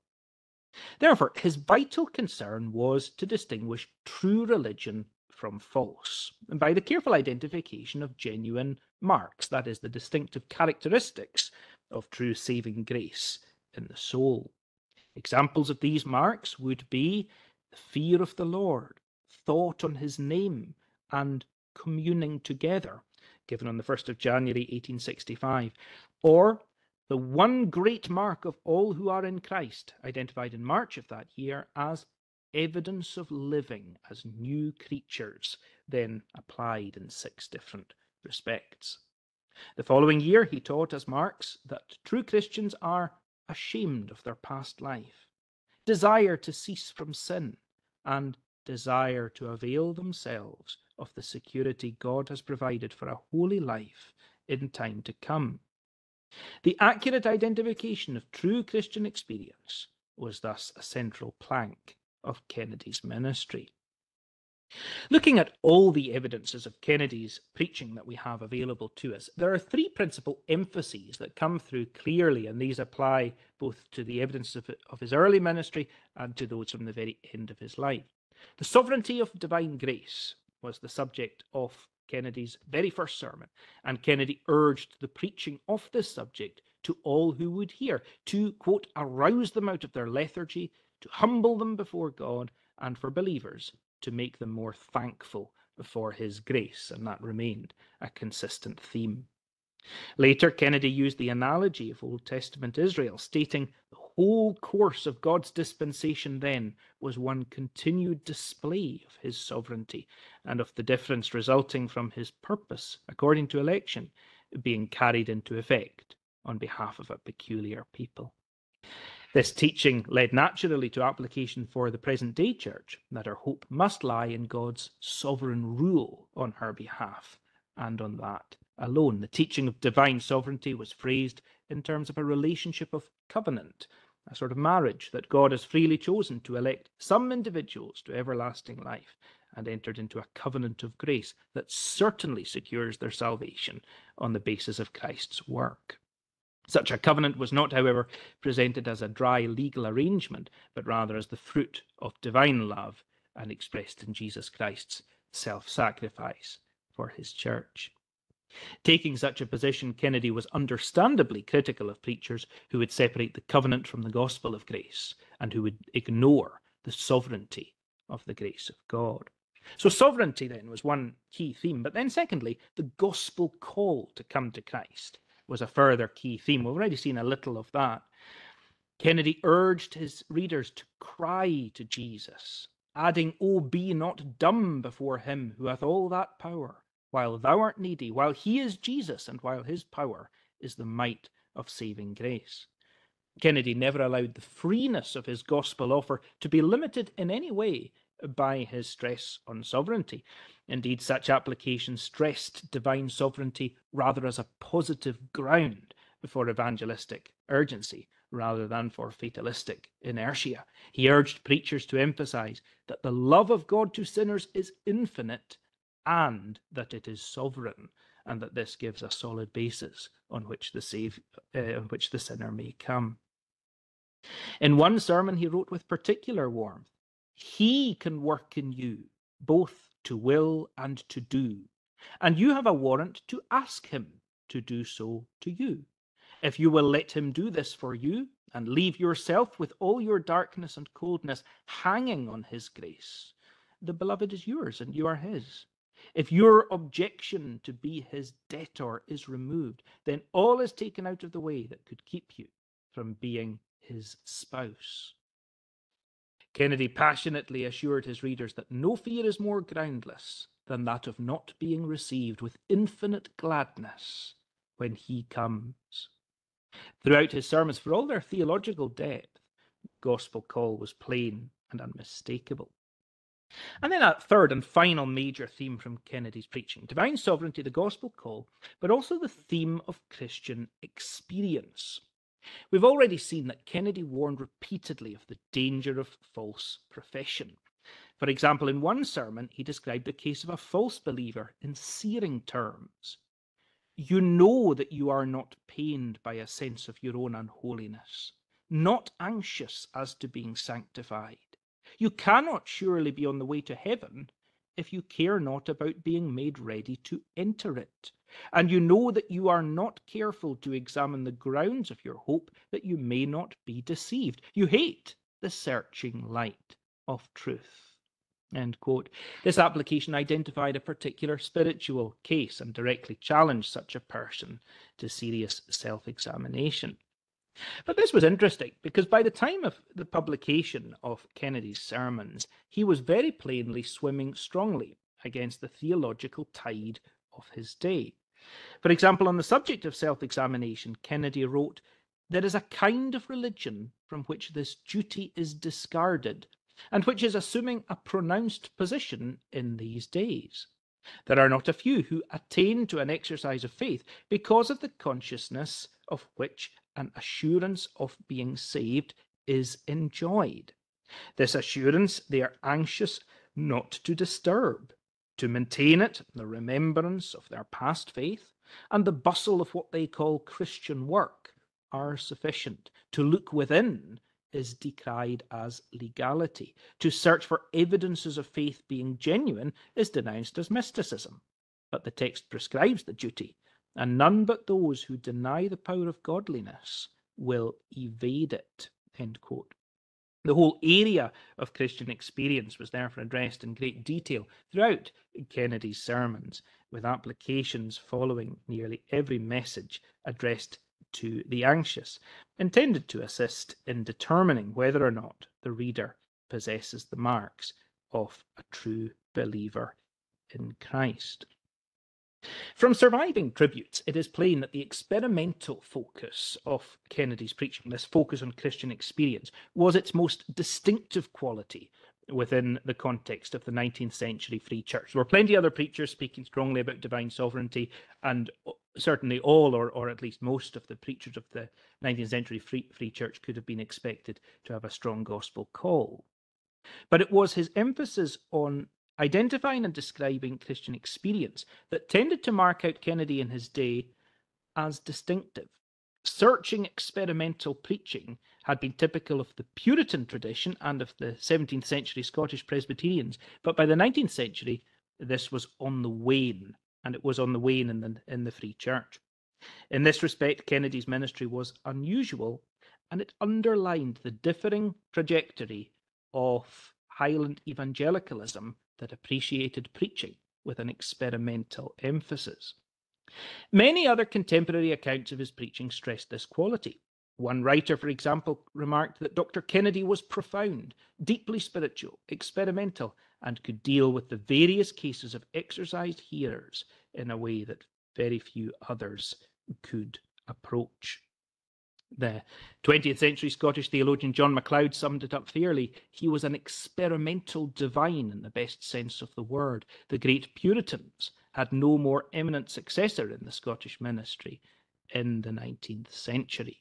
Therefore, his vital concern was to distinguish true religion from false, and by the careful identification of genuine marks, that is, the distinctive characteristics of true saving grace in the soul. Examples of these marks would be the fear of the Lord, thought on his name, and communing together, given on the 1st of January 1865, or the one great mark of all who are in Christ, identified in March of that year as evidence of living as new creatures, then applied in 6 different respects. The following year he taught as marks that true Christians are ashamed of their past life, desire to cease from sin, and desire to avail themselves of the security God has provided for a holy life in time to come. The accurate identification of true Christian experience was thus a central plank of Kennedy's ministry. Looking at all the evidences of Kennedy's preaching that we have available to us, there are 3 principal emphases that come through clearly, and these apply both to the evidence of his early ministry and to those from the very end of his life. The sovereignty of divine grace was the subject of Kennedy's very first sermon, and Kennedy urged the preaching of this subject to all who would hear, to, quote, arouse them out of their lethargy, to humble them before God, and for believers to make them more thankful for his grace, and that remained a consistent theme. Later, Kennedy used the analogy of Old Testament Israel, stating the whole course of God's dispensation then was one continued display of his sovereignty and of the difference resulting from his purpose, according to election, being carried into effect on behalf of a peculiar people. This teaching led naturally to application for the present-day church, that her hope must lie in God's sovereign rule on her behalf, and on that alone. The teaching of divine sovereignty was phrased in terms of a relationship of covenant, a sort of marriage that God has freely chosen to elect some individuals to everlasting life, and entered into a covenant of grace that certainly secures their salvation on the basis of Christ's work. Such a covenant was not, however, presented as a dry legal arrangement, but rather as the fruit of divine love and expressed in Jesus Christ's self-sacrifice for his church. Taking such a position, Kennedy was understandably critical of preachers who would separate the covenant from the gospel of grace and who would ignore the sovereignty of the grace of God. So sovereignty then was one key theme, but then secondly, the gospel call to come to Christ was a further key theme. We've already seen a little of that. Kennedy urged his readers to cry to Jesus, adding, "O be not dumb before him who hath all that power, while thou art needy, while he is Jesus, and while his power is the might of saving grace." Kennedy never allowed the freeness of his gospel offer to be limited in any way by his stress on sovereignty. Indeed, such application stressed divine sovereignty rather as a positive ground for evangelistic urgency rather than for fatalistic inertia. He urged preachers to emphasize that the love of God to sinners is infinite and that it is sovereign, and that this gives a solid basis on which the sinner may come. In one sermon, he wrote with particular warmth, "He can work in you, both to will and to do, and you have a warrant to ask him to do so to you. If you will let him do this for you, and leave yourself with all your darkness and coldness hanging on his grace, the beloved is yours and you are his. If your objection to be his debtor is removed, then all is taken out of the way that could keep you from being his spouse." Kennedy passionately assured his readers that no fear is more groundless than that of not being received with infinite gladness when he comes. Throughout his sermons, for all their theological depth, the gospel call was plain and unmistakable. And then a third and final major theme from Kennedy's preaching, divine sovereignty, the gospel call, but also the theme of Christian experience. We've already seen that Kennedy warned repeatedly of the danger of false profession. For example, in one sermon, he described the case of a false believer in searing terms. "You know that you are not pained by a sense of your own unholiness, not anxious as to being sanctified. You cannot surely be on the way to heaven if you care not about being made ready to enter it. And you know that you are not careful to examine the grounds of your hope, that you may not be deceived. You hate the searching light of truth." End quote. This application identified a particular spiritual case and directly challenged such a person to serious self-examination. But this was interesting because by the time of the publication of Kennedy's sermons, he was very plainly swimming strongly against the theological tide of his day. For example, on the subject of self-examination, Kennedy wrote, "There is a kind of religion from which this duty is discarded, and which is assuming a pronounced position in these days. There are not a few who attain to an exercise of faith because of the consciousness of which an assurance of being saved is enjoyed. This assurance they are anxious not to disturb. To maintain it, the remembrance of their past faith and the bustle of what they call Christian work are sufficient. To look within is decried as legality. To search for evidences of faith being genuine is denounced as mysticism. But the text prescribes the duty, and none but those who deny the power of godliness will evade it." End quote. The whole area of Christian experience was therefore addressed in great detail throughout Kennedy's sermons, with applications following nearly every message addressed to the anxious, intended to assist in determining whether or not the reader possesses the marks of a true believer in Christ. From surviving tributes, it is plain that the experimental focus of Kennedy's preaching, this focus on Christian experience, was its most distinctive quality within the context of the 19th century Free Church. There were plenty of other preachers speaking strongly about divine sovereignty, and certainly all, or at least most of the preachers of the 19th century Free Church could have been expected to have a strong gospel call. But it was his emphasis on identifying and describing Christian experience that tended to mark out Kennedy in his day as distinctive. Searching experimental preaching had been typical of the Puritan tradition and of the 17th century Scottish Presbyterians, but by the 19th century, this was on the wane, and it was on the wane in the Free Church. In this respect, Kennedy's ministry was unusual, and it underlined the differing trajectory of Highland evangelicalism that appreciated preaching with an experimental emphasis. Many other contemporary accounts of his preaching stressed this quality. One writer, for example, remarked that Dr. Kennedy was profound, deeply spiritual, experimental, and could deal with the various cases of exercised hearers in a way that very few others could approach. The 20th century Scottish theologian John MacLeod summed it up fairly. He was an experimental divine in the best sense of the word. The great Puritans had no more eminent successor in the Scottish ministry in the 19th century.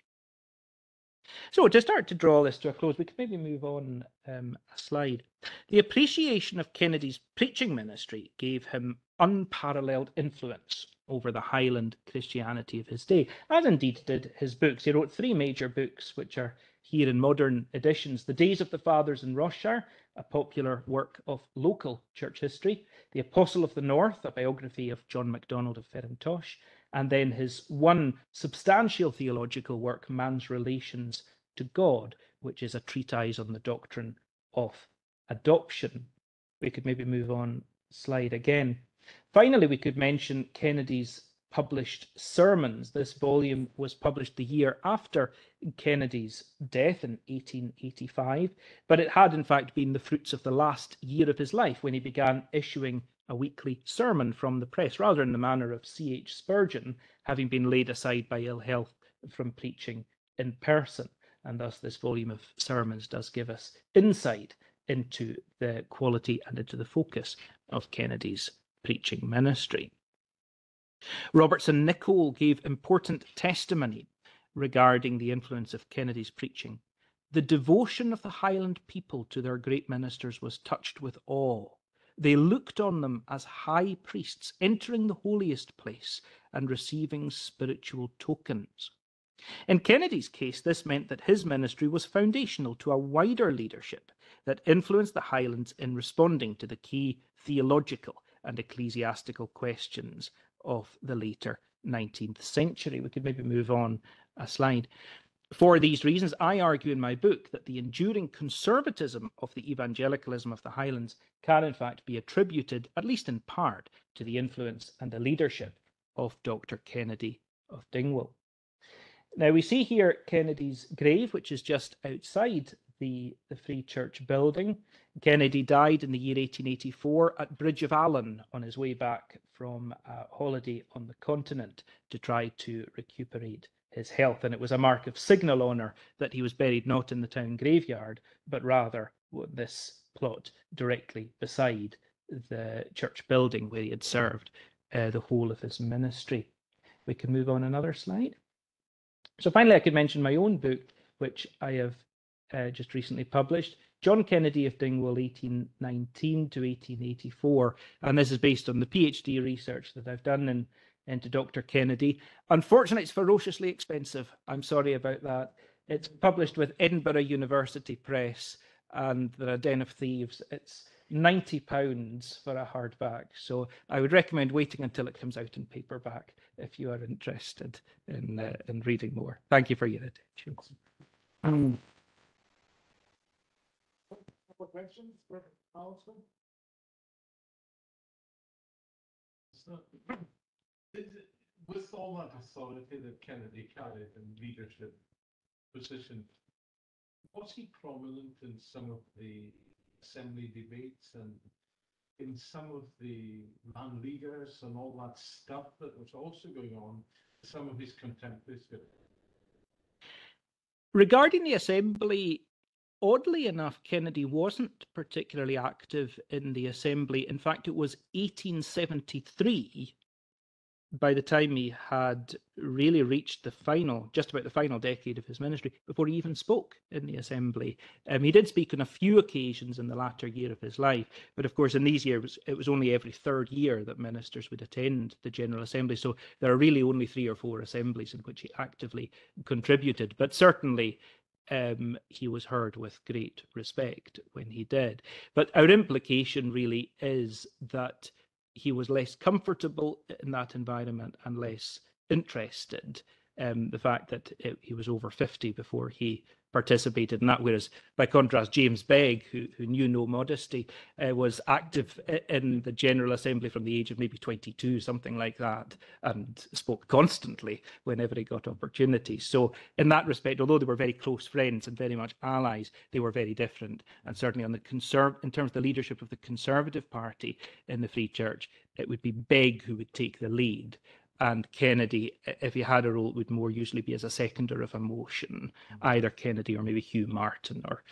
So to start to draw this to a close, we could maybe move on a slide. The appreciation of Kennedy's preaching ministry gave him unparalleled influence over the Highland Christianity of his day, as indeed did his books. He wrote 3 major books, which are here in modern editions: The Days of the Fathers in Ross-shire, a popular work of local church history; The Apostle of the North, a biography of John MacDonald of Ferrantosh; and then his one substantial theological work, Man's Relations to God, which is a treatise on the doctrine of adoption. We could maybe move on slide again. Finally, we could mention Kennedy's published sermons. This volume was published the year after Kennedy's death in 1885, but it had in fact been the fruits of the last year of his life when he began issuing a weekly sermon from the press, rather in the manner of C.H. Spurgeon, having been laid aside by ill health from preaching in person. And thus this volume of sermons does give us insight into the quality and into the focus of Kennedy's preaching ministry. Robertson Nicoll gave important testimony regarding the influence of Kennedy's preaching. The devotion of the Highland people to their great ministers was touched with awe. They looked on them as high priests entering the holiest place and receiving spiritual tokens. In Kennedy's case, this meant that his ministry was foundational to a wider leadership that influenced the Highlands in responding to the key theological and ecclesiastical questions of the later 19th century. We could maybe move on a slide. For these reasons, I argue in my book that the enduring conservatism of the evangelicalism of the Highlands can in fact be attributed, at least in part, to the influence and the leadership of Dr. Kennedy of Dingwall. Now we see here Kennedy's grave, which is just outside the Free Church building. Kennedy died in the year 1884 at Bridge of Allan on his way back from a holiday on the continent to try to recuperate his health, and it was a mark of signal honour that he was buried not in the town graveyard, but rather this plot directly beside the church building where he had served the whole of his ministry. We can move on another slide. So finally, I could mention my own book, which I have just recently published, John Kennedy of Dingwall, 1819 to 1884, and this is based on the PhD research that I've done into Dr. Kennedy. Unfortunately, it's ferociously expensive. I'm sorry about that. It's published with Edinburgh University Press, and they're a den of thieves. It's £90 for a hardback. So I would recommend waiting until it comes out in paperback if you are interested in reading more. Thank you for your attention. Couple questions for Alasdair? So, with all that authority that Kennedy carried in leadership position, was he prominent in some of the assembly debates and in some of the land leaguers and all that stuff that was also going on, some of his contemporaries? Regarding the assembly, oddly enough, Kennedy wasn't particularly active in the assembly. In fact, it was 1873 by the time he had really reached the final, just about the final decade of his ministry, before he even spoke in the assembly. He did speak on a few occasions in the latter year of his life, but of course in these years it was only every third year that ministers would attend the General Assembly, so there are really only 3 or 4 assemblies in which he actively contributed, but certainly he was heard with great respect when he did. But our implication really is that he was less comfortable in that environment and less interested. The fact that he was over 50 before he participated in that, whereas by contrast, James Begg, who knew no modesty, was active in the General Assembly from the age of maybe 22, something like that, and spoke constantly whenever he got opportunities. So in that respect, although they were very close friends and very much allies, they were very different. And certainly on the in terms of the leadership of the Conservative Party in the Free Church, it would be Begg who would take the lead. And Kennedy, if he had a role, it would more usually be as a seconder of a motion, either Kennedy or maybe Hugh Martin or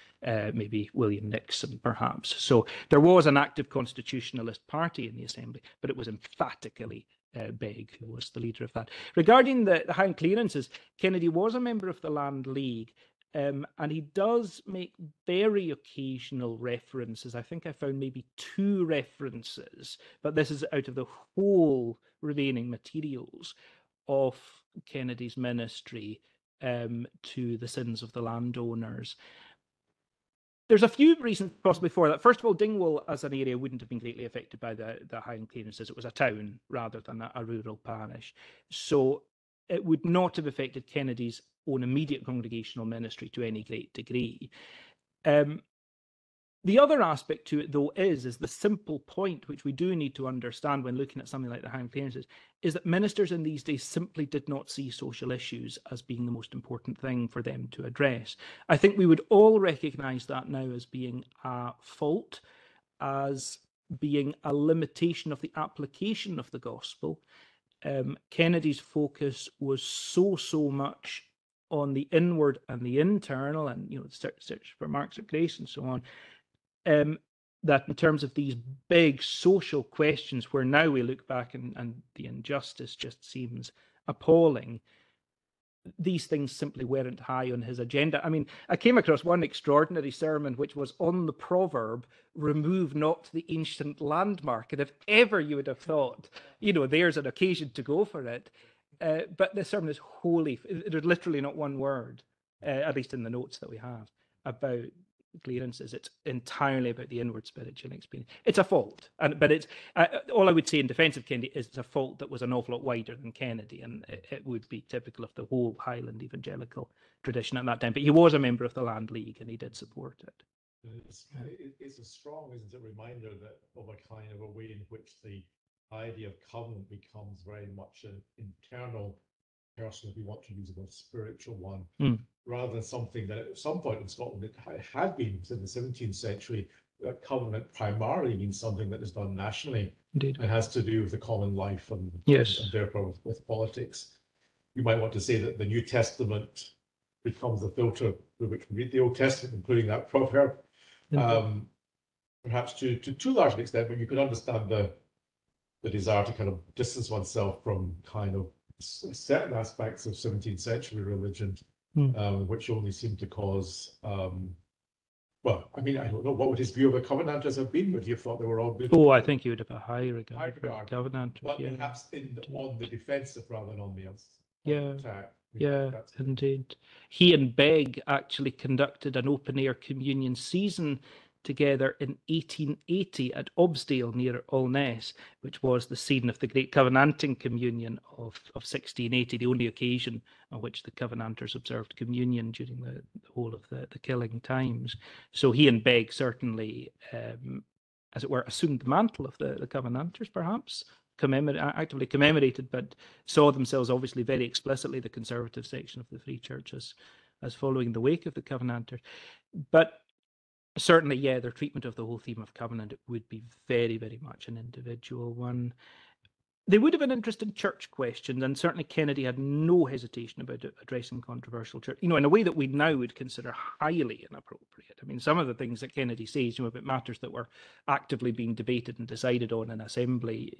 maybe William Nixon, perhaps. So there was an active constitutionalist party in the Assembly, but it was emphatically Begg who was the leader of that. Regarding the Highland clearances, Kennedy was a member of the Land League, and he does make very occasional references. I think I found maybe 2 references, but this is out of the whole remaining materials of Kennedy's ministry to the sins of the landowners. There's a few reasons possibly for that. First of all, Dingwall as an area wouldn't have been greatly affected by the Highland clearances. It was a town rather than a rural parish. So it would not have affected Kennedy's own immediate congregational ministry to any great degree. The other aspect to it, though, is the simple point, which we do need to understand when looking at something like the Highland clearances, is that ministers in these days simply did not see social issues as being the most important thing for them to address. I think we would all recognise that now as being a fault, as being a limitation of the application of the gospel. Kennedy's focus was so much on the inward and the internal, and the search for marks of grace and so on, that in terms of these big social questions, where now we look back and the injustice just seems appalling, these things simply weren't high on his agenda. I mean, I came across one extraordinary sermon which was on the proverb, "Remove not the ancient landmark." And if ever you would have thought, there's an occasion to go for it. But the sermon is wholly, there's literally not one word, at least in the notes that we have, about clearances. It's entirely about the inward spiritual experience. It's a fault, but it's all I would say in defence of Kennedy is it's a fault that was an awful lot wider than Kennedy, and it would be typical of the whole Highland evangelical tradition at that time. But he was a member of the Land League, and he did support it. It's a strong, isn't it, reminder that of a kind of a way in which the idea of covenant becomes very much an internal, personal, if we want to use a spiritual one, rather than something that at some point in Scotland it had been in the 17th century. Covenant primarily means something that is done nationally. Indeed. And has to do with the common life and, yes, and therefore with politics. You might want to say that the New Testament becomes the filter through which we read the Old Testament, including that proverb. Perhaps to too large an extent, but you could understand the desire to kind of distance oneself from kind of certain aspects of 17th century religion, which only seemed to cause, well, I mean, I don't know, what would his view of the Covenanters have been? Would he have thought they were all good? Oh, I think he would have a high regard for the Covenanters. But perhaps on the defensive rather than on the attack. Yeah, indeed. He and Begg actually conducted an open-air communion season together in 1880 at Obsdale near Alness, which was the scene of the Great Covenanting Communion of 1680, the only occasion on which the Covenanters observed communion during the whole of the killing times. So he and Begg certainly, as it were, assumed the mantle of the Covenanters, perhaps, actively commemorated, but saw themselves obviously very explicitly, the conservative section of the Free Church, as following the wake of the Covenanters. But certainly, yeah, their treatment of the whole theme of covenant would be very, very much an individual one. They would have an interest in church questions, and certainly Kennedy had no hesitation about addressing controversial church, in a way that we now would consider highly inappropriate. I mean, some of the things that Kennedy says, about matters that were actively being debated and decided on in assembly,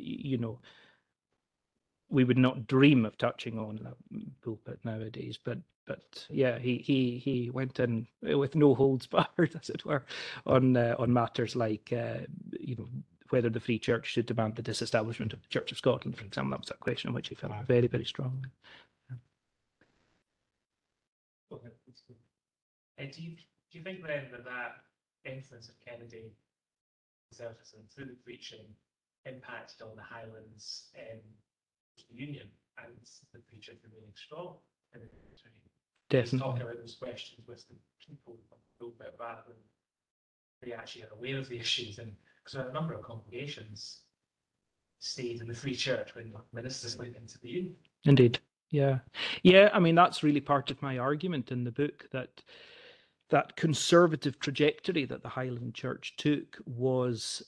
we would not dream of touching on in a pulpit nowadays. But yeah, he went in with no holds barred, as it were, on matters like whether the Free Church should demand the disestablishment of the Church of Scotland, for example. That was a question on which he felt very, very strongly. Do you think then that influence of Kennedy conservatism through the preaching impacted on the Highlands Union and the Free Church remaining strong in the country? Definitely. Talking about those questions with the people a little bit rather than they actually are aware of the issues, and because a number of congregations stayed in the Free Church when ministers went into the Union. Indeed, yeah. I mean, that's really part of my argument in the book, that conservative trajectory that the Highland Church took was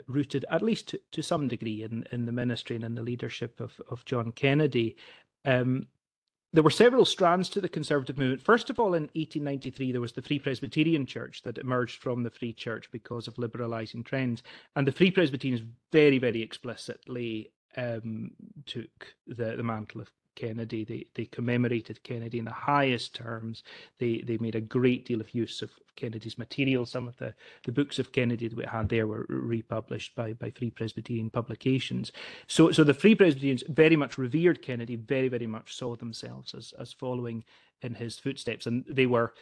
rooted, at least to some degree, in the ministry and in the leadership of John Kennedy. There were several strands to the conservative movement. First of all, in 1893, there was the Free Presbyterian Church that emerged from the Free Church because of liberalising trends. And the Free Presbyterians very, very explicitly took the mantle of Kennedy. They commemorated Kennedy in the highest terms. They made a great deal of use of Kennedy's material. Some of the books of Kennedy that we had there were republished by Free Presbyterian publications. So the Free Presbyterians very much revered Kennedy, very, very much saw themselves as following in his footsteps. And they were,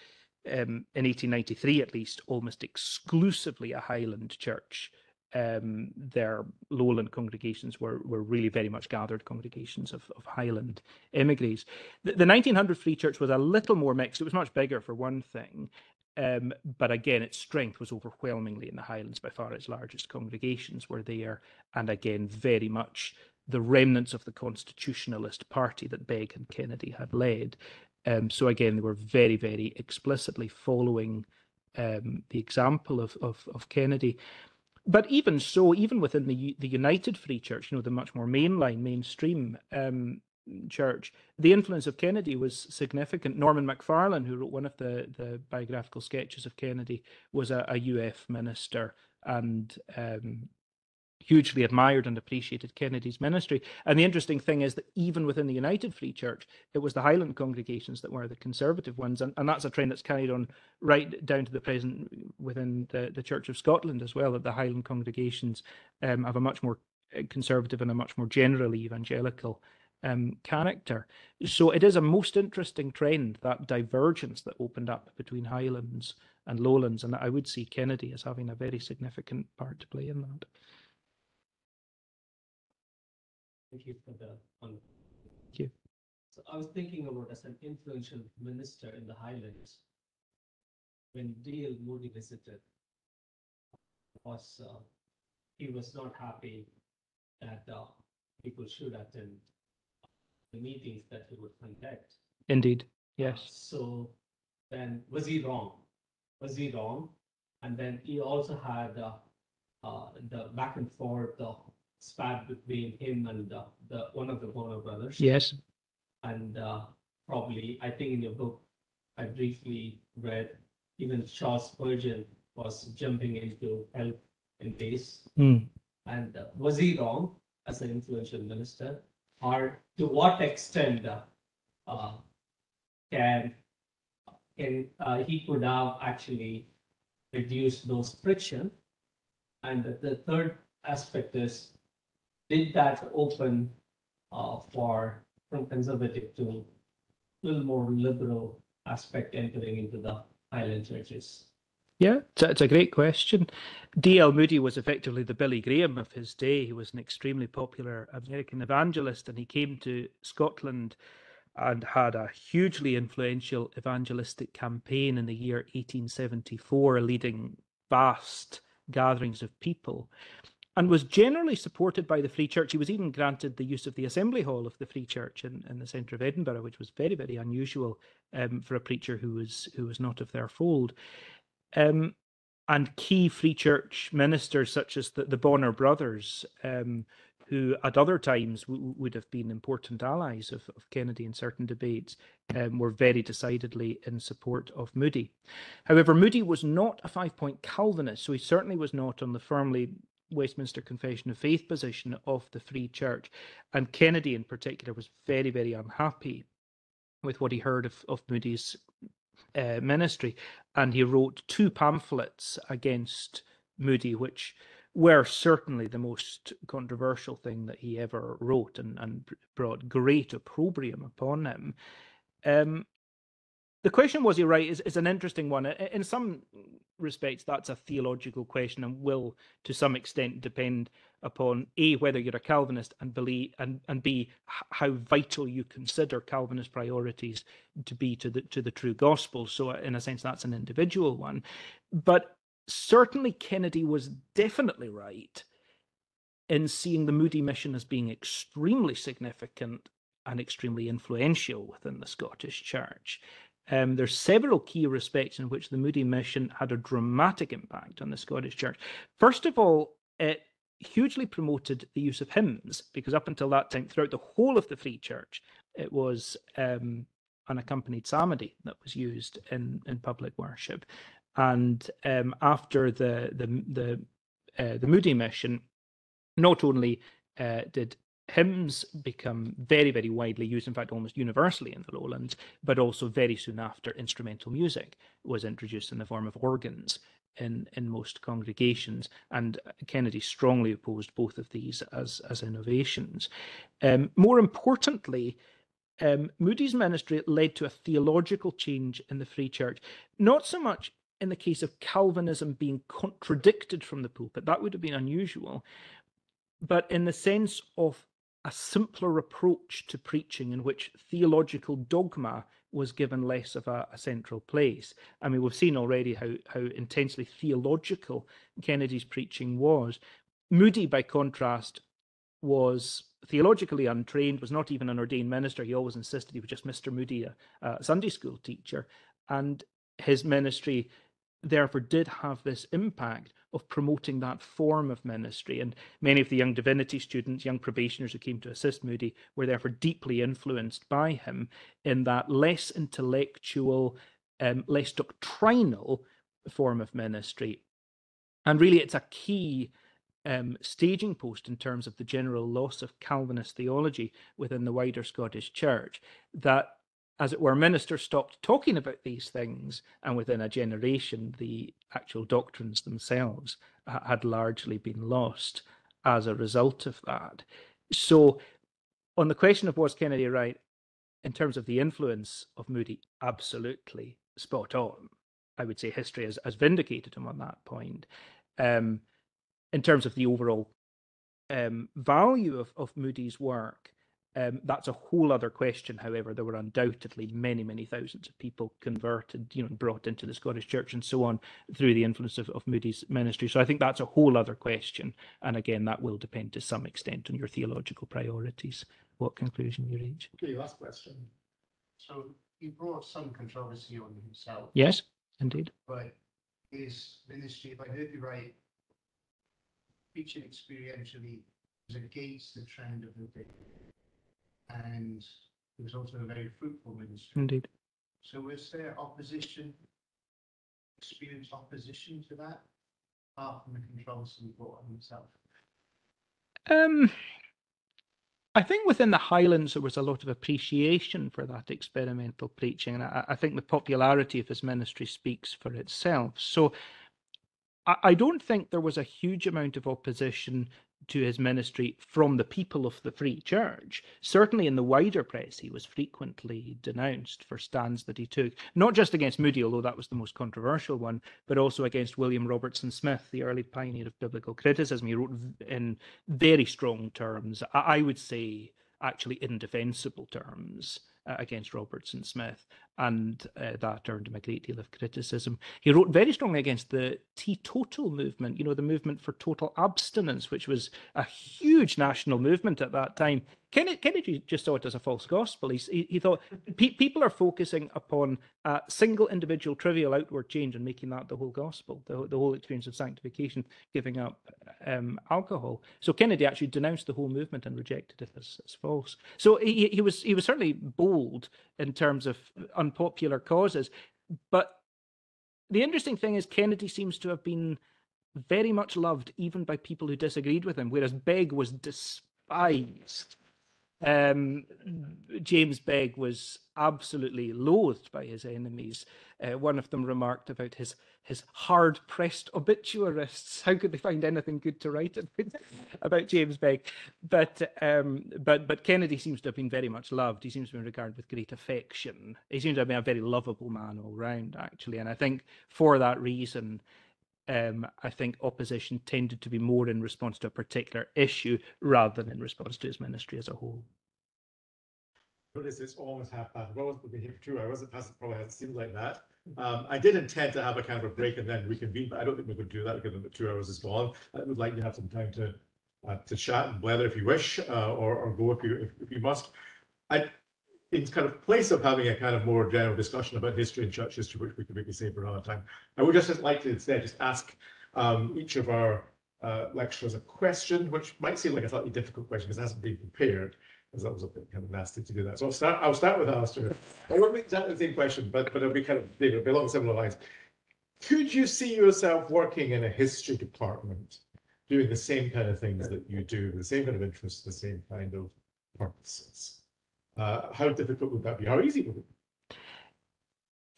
in 1893 at least, almost exclusively a Highland church. Their lowland congregations were really very much gathered congregations of Highland emigres. The 1900 Free Church was a little more mixed. It was much bigger, for one thing, but again, its strength was overwhelmingly in the Highlands. By far its largest congregations were there, and again, very much the remnants of the constitutionalist party that Begg and Kennedy had led. So again, they were very, very explicitly following the example of Kennedy. But even so, even within the United Free Church, the much more mainstream church, the influence of Kennedy was significant. Norman Macfarlane, who wrote one of the biographical sketches of Kennedy, was a UF minister and hugely admired and appreciated Kennedy's ministry. And the interesting thing is that even within the United Free Church, it was the Highland congregations that were the conservative ones. And that's a trend that's carried on right down to the present within the Church of Scotland as well, that the Highland congregations have a much more conservative and a much more generally evangelical character. So it is a most interesting trend, that divergence that opened up between Highlands and Lowlands, and I would see Kennedy as having a very significant part to play in that. Thank you for the Thank you. So I was thinking about as an influential minister in the Highlands, when D.L. Moody visited, he was not happy that people should attend the meetings that he would conduct. Indeed, yes. So then, was he wrong? Was he wrong? And then he also had the back and forth, the spat between him and one of the Warner brothers. Yes. And probably, I think in your book, I briefly read even Charles Spurgeon was jumping in to help in this. Mm. And was he wrong as an influential minister? Or to what extent he could have actually reduced those friction? And the third aspect is, did that open from conservative to a little more liberal aspect entering into the Highland churches? Yeah, it's a great question. D.L. Moody was effectively the Billy Graham of his day. He was an extremely popular American evangelist, and he came to Scotland and had a hugely influential evangelistic campaign in the year 1874, leading vast gatherings of people, and was generally supported by the Free Church. He was even granted the use of the Assembly Hall of the Free Church in the centre of Edinburgh, which was very, very unusual for a preacher who was not of their fold. And key Free Church ministers such as the Bonner brothers, who at other times would have been important allies of Kennedy in certain debates, were very decidedly in support of Moody. However, Moody was not a five-point Calvinist, so he certainly was not on the firmly Westminster Confession of Faith position of the Free Church. And Kennedy in particular was very, very unhappy with what he heard of Moody's ministry, and he wrote 2 pamphlets against Moody, which were certainly the most controversial thing that he ever wrote, and brought great opprobrium upon him. The question, was he right, is an interesting one. In some respects, that's a theological question and will, to some extent, depend upon A, whether you're a Calvinist, and B, how vital you consider Calvinist priorities to be to the true gospel. So in a sense, that's an individual one. But certainly Kennedy was definitely right in seeing the Moody mission as being extremely significant and extremely influential within the Scottish Church. There's several key respects in which the Moody mission had a dramatic impact on the Scottish Church. First of all, it hugely promoted the use of hymns, because up until that time, throughout the whole of the Free Church, it was unaccompanied psalmody that was used in public worship. And after the Moody mission, not only did hymns become very, very widely used, in fact, almost universally in the Lowlands, but also very soon after, instrumental music was introduced in the form of organs in most congregations. And Kennedy strongly opposed both of these as innovations. More importantly, Moody's ministry led to a theological change in the Free Church, not so much in the case of Calvinism being contradicted from the pulpit, that would have been unusual, but in the sense of a simpler approach to preaching in which theological dogma was given less of a central place. I mean, we've seen already how intensely theological Kennedy's preaching was. Moody, by contrast, was theologically untrained, was not even an ordained minister. He always insisted he was just Mr. Moody, a Sunday school teacher. And his ministry therefore did have this impact of promoting that form of ministry. And many of the young divinity students, young probationers who came to assist Moody, were therefore deeply influenced by him in that less intellectual, less doctrinal form of ministry. And really, it's a key staging post in terms of the general loss of Calvinist theology within the wider Scottish Church, that, as it were, ministers stopped talking about these things, and within a generation, the actual doctrines themselves had largely been lost as a result of that. So On the question of was Kennedy right, in terms of the influence of Moody, absolutely spot on. I would say history has vindicated him on that point. In terms of the overall value of Moody's work, that's a whole other question. However, there were undoubtedly many, many thousands of people converted, brought into the Scottish Church and so on through the influence of Moody's ministry. So I think that's a whole other question. And again, that will depend to some extent on your theological priorities, what conclusion you reach. Okay, last question. So he brought some controversy on himself. Yes, indeed. But his ministry, if I heard you right, preaching experientially was against the trend of the day. And it was also a very fruitful ministry. Indeed. So was there opposition, experienced opposition to that, apart from the controversy he brought on himself? I think within the Highlands there was a lot of appreciation for that experimental preaching, and I think the popularity of his ministry speaks for itself. So I don't think there was a huge amount of opposition to his ministry from the people of the Free Church. Certainly in the wider press, he was frequently denounced for stands that he took, not just against Moody, although that was the most controversial one, but also against William Robertson Smith, the early pioneer of biblical criticism. He wrote in very strong terms, I would say actually indefensible terms, against Robertson Smith, and that earned him a great deal of criticism. He wrote very strongly against the teetotal movement, the movement for total abstinence, which was a huge national movement at that time. Kennedy just saw it as a false gospel. He thought people are focusing upon a single individual trivial outward change and making that the whole gospel, the whole experience of sanctification, giving up alcohol. So Kennedy actually denounced the whole movement and rejected it as false. So he was certainly bold in terms of unpopular causes. But the interesting thing is Kennedy seems to have been very much loved even by people who disagreed with him, whereas Begg was despised. James Begg was absolutely loathed by his enemies. One of them remarked about his hard-pressed obituarists. How could they find anything good to write about James Begg? But Kennedy seems to have been very much loved. He seems to be regarded with great affection. He seems to have been a very lovable man all round, actually. And I think for that reason, I think opposition tended to be more in response to a particular issue rather than in response to his ministry as a whole. Notice it's almost half past. Well, we've been here for 2 hours. It probably hasn't seemed like that. I did intend to have a kind of a break and then reconvene, but I don't think we're going to do that given that 2 hours is gone. I would like to have some time to chat and blather if you wish, or go if you must. In kind of place of having a kind of more general discussion about history and church history, which we could maybe save for another time, I would just like to instead just ask each of our lecturers a question, which might seem like a slightly difficult question because it hasn't been prepared, because that was a bit kind of nasty to do that. So I'll start with Alasdair. I won't make exactly the same question, but it'll be kind of it'll be along similar lines. Could you see yourself working in a history department, doing the same kind of things that you do, the same kind of interests, the same kind of purposes? How difficult would that be? How easy would it be?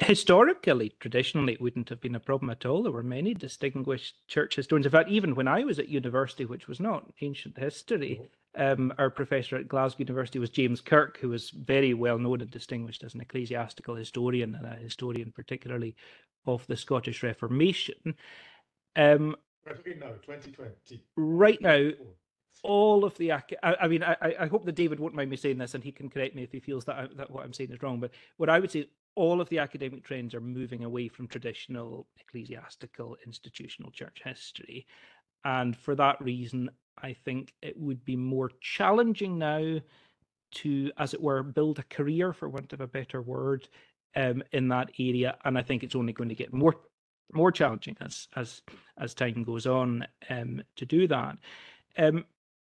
Historically, traditionally, it wouldn't have been a problem at all. There were many distinguished church historians. In fact, even when I was at university, which was not ancient history, our professor at Glasgow University was James Kirk, who was very well known and distinguished as an ecclesiastical historian, and a historian particularly of the Scottish Reformation. Right now, 2020. Right now, all of the, I hope that David won't mind me saying this, and he can correct me if he feels that what I'm saying is wrong, but what I would say, all of the academic trends are moving away from traditional ecclesiastical institutional church history. And for that reason, I think it would be more challenging now to, as it were, build a career, for want of a better word, in that area. And I think it's only going to get more challenging as time goes on to do that.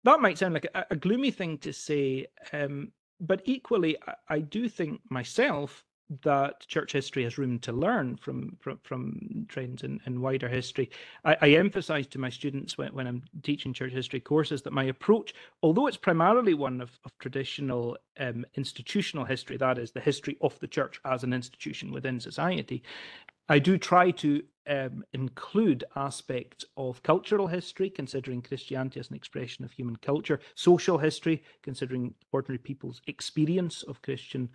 That might sound like a gloomy thing to say, but equally, I do think myself that church history has room to learn from trends in wider history. I emphasize to my students when I'm teaching church history courses that my approach, although it's primarily one of traditional institutional history, that is the history of the church as an institution within society, I do try to include aspects of cultural history, considering Christianity as an expression of human culture, social history, considering ordinary people's experience of Christian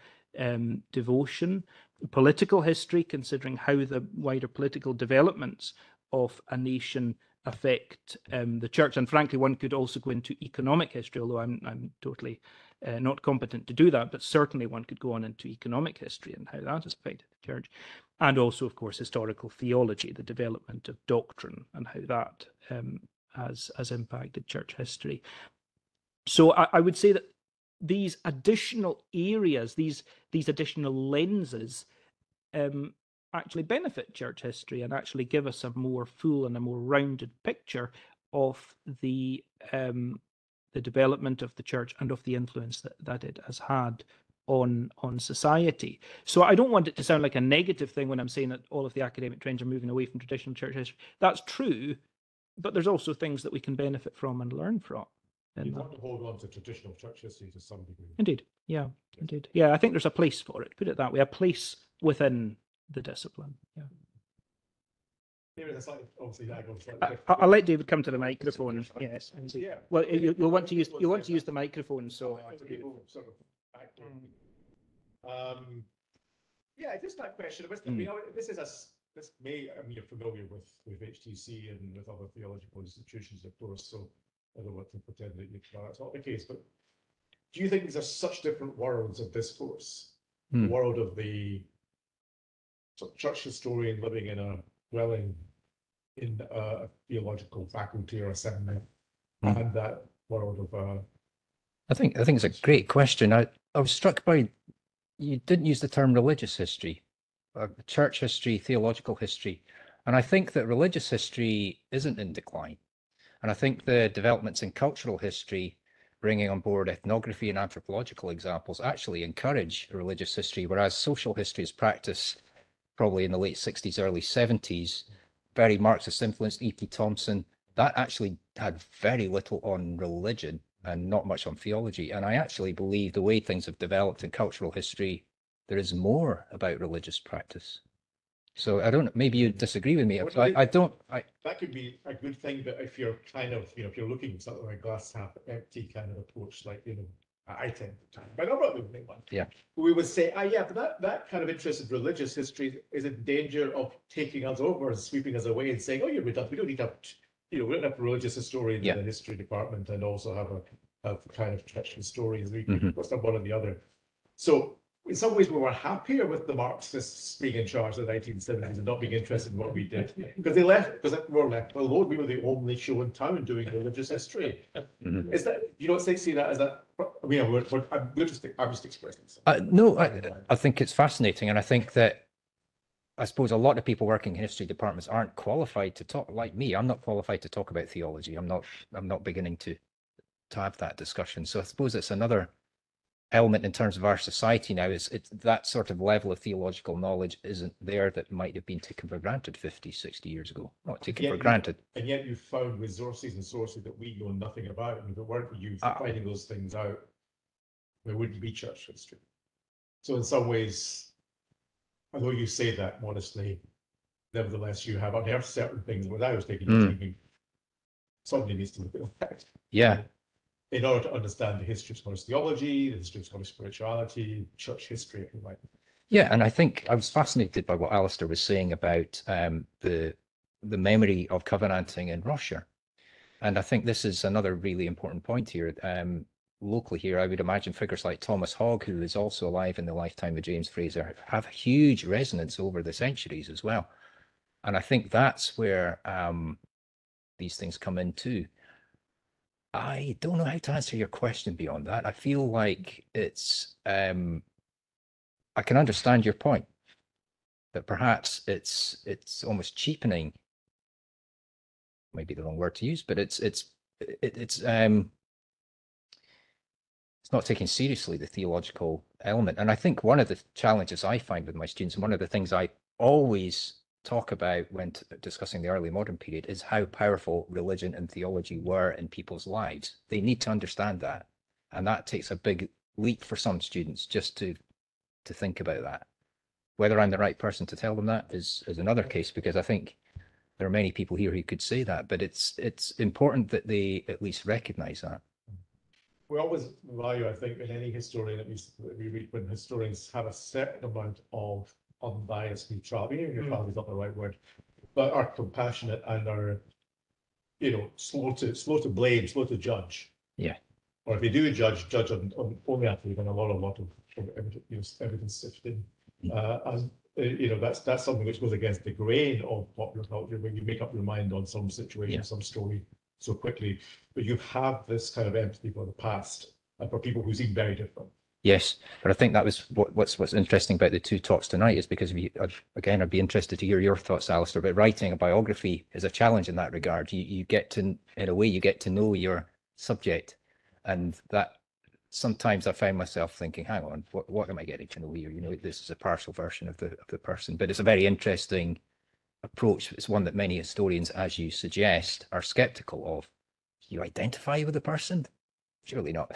devotion, political history, considering how the wider political developments of a nation affect the church. And frankly, one could also go into economic history, although I'm totally not competent to do that, but certainly one could go on into economic history and how that has affected the church. And also, of course, historical theology, the development of doctrine and how that has impacted church history. So I would say that these additional areas, these additional lenses actually benefit church history and actually give us a more full and a more rounded picture of the development of the church and of the influence that it has had on society. So I don't want it to sound like a negative thing when I'm saying that all of the academic trends are moving away from traditional church history. That's true, but there's also things that we can benefit from and learn from. You want to hold on to traditional church history to some degree. Indeed, yeah, indeed. Yeah, I think there's a place for it, put it that way, a place within the discipline, yeah. I'll let David come to the microphone. Yes, yeah. Well, you'll want to use the microphone, so. Yeah, just that question. This may, I mean, you're familiar with HTC and with other theological institutions, of course, so I don't want to pretend that that's not the case, but do you think these are such different worlds of discourse? The world of the sort of church historian living in a dwelling in a theological faculty or a seminary, and that world of I think it's a great question. I was struck by, you didn't use the term religious history, church history, theological history. And I think that religious history isn't in decline. And I think the developments in cultural history, bringing on board ethnography and anthropological examples, actually encourage religious history, whereas social history is practiced probably in the late 60s, early 70s, very Marxist influenced, E.P. Thompson, that actually had very little on religion and not much on theology. And I actually believe the way things have developed in cultural history, there is more about religious practice. So I don't, maybe you disagree with me. That could be a good thing, but if you're kind of, if you're looking at something like glass half empty kind of approach, like, I tend to, but I'm not the only one. Yeah. We would say, yeah, but that kind of interest in religious history is in danger of taking us over and sweeping us away and saying, oh, you're redundant. We don't need to have, we don't have religious historians in the history department and also have kind of church historians. We must have one or the other. So in some ways, we were happier with the Marxists being in charge in the 1970s and not being interested in what we did, because they left, because we were left alone. We were the only show in town doing religious history. Is that, you don't see that as that? I mean, I'm just expressing something. No, I think it's fascinating, and I think that I suppose a lot of people working in history departments aren't qualified to talk, like me. I'm not qualified to talk about theology. I'm not beginning to have that discussion. So I suppose it's another element in terms of our society now, is that sort of level of theological knowledge isn't there that might have been taken for granted 50, 60 years ago. Not taken for granted. And yet you found resources and sources that we know nothing about. And if it weren't for you finding those things out, there wouldn't be church history. So in some ways, although you say that modestly, nevertheless, you have unearthed certain things without I was thinking somebody needs to look at that. Yeah. In order to understand the history of Scottish theology, the history of Scottish spirituality, church history, if you like. Yeah, and I think I was fascinated by what Alasdair was saying about the memory of covenanting in Russia. And I think this is another really important point here. Locally here, I would imagine figures like Thomas Hogg, who is also alive in the lifetime of James Fraser, have huge resonance over the centuries as well. And I think that's where these things come in too. I don't know how to answer your question beyond that. I feel like it's, I can understand your point, that perhaps it's almost cheapening, maybe the wrong word to use, but it's it's not taking seriously the theological element. And I think one of the challenges I find with my students, and one of the things I always talk about when discussing the early modern period, is how powerful religion and theology were in people's lives. They need to understand that. And that takes a big leap for some students just to think about that. Whether I'm the right person to tell them that is another case, because I think there are many people here who could say that, but it's important that they at least recognize that. We always value, I think, in any historian, at least that we read, when historians have a certain amount of unbiased neutrality, neutrality is not the right word, but are compassionate and are, you know, slow to blame, slow to judge. Yeah. Or if they do judge on only after you've done a lot of evidence sifting. And you know, that's something which goes against the grain of popular culture, when you make up your mind on some situation, some story so quickly. But you have this kind of empathy for the past and for people who seem very different. Yes, but I think that was what's interesting about the two talks tonight, is because again, I'd be interested to hear your thoughts, Alasdair. But writing a biography is a challenge in that regard. You get to, in a way, you get to know your subject, and that sometimes I find myself thinking, hang on, what am I getting to know here? You know, this is a partial version of the person, but it's a very interesting approach. It's one that many historians, as you suggest, are skeptical of. You identify with the person? Surely not.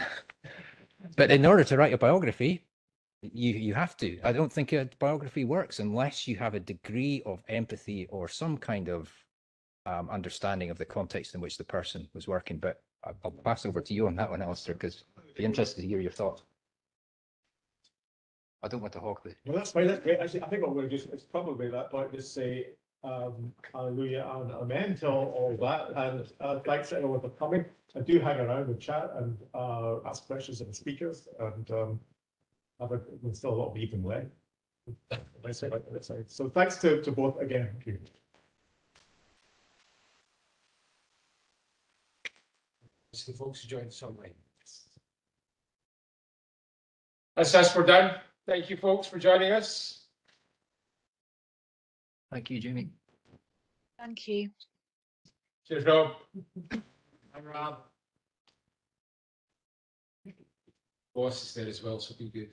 But in order to write a biography, you have to. I don't think a biography works unless you have a degree of empathy or some kind of understanding of the context in which the person was working. But I'll pass over to you on that one, Alasdair, because I'd be interested to hear your thoughts. I don't want to hog the... Well, that's fine. That's great. Actually, I think what we're going to do is probably that point, just say hallelujah and amen to all that. And thanks to everyone for coming. I do hang around and chat and ask questions of the speakers. And there's still a lot of evening left. So thanks to both again. Thank you. To the folks who joined us online. That's us, we're done. Thank you, folks, for joining us. Thank you, Jamie. Thank you. Cheers, Rob. I'm Rob. Boss is there as well, so be good.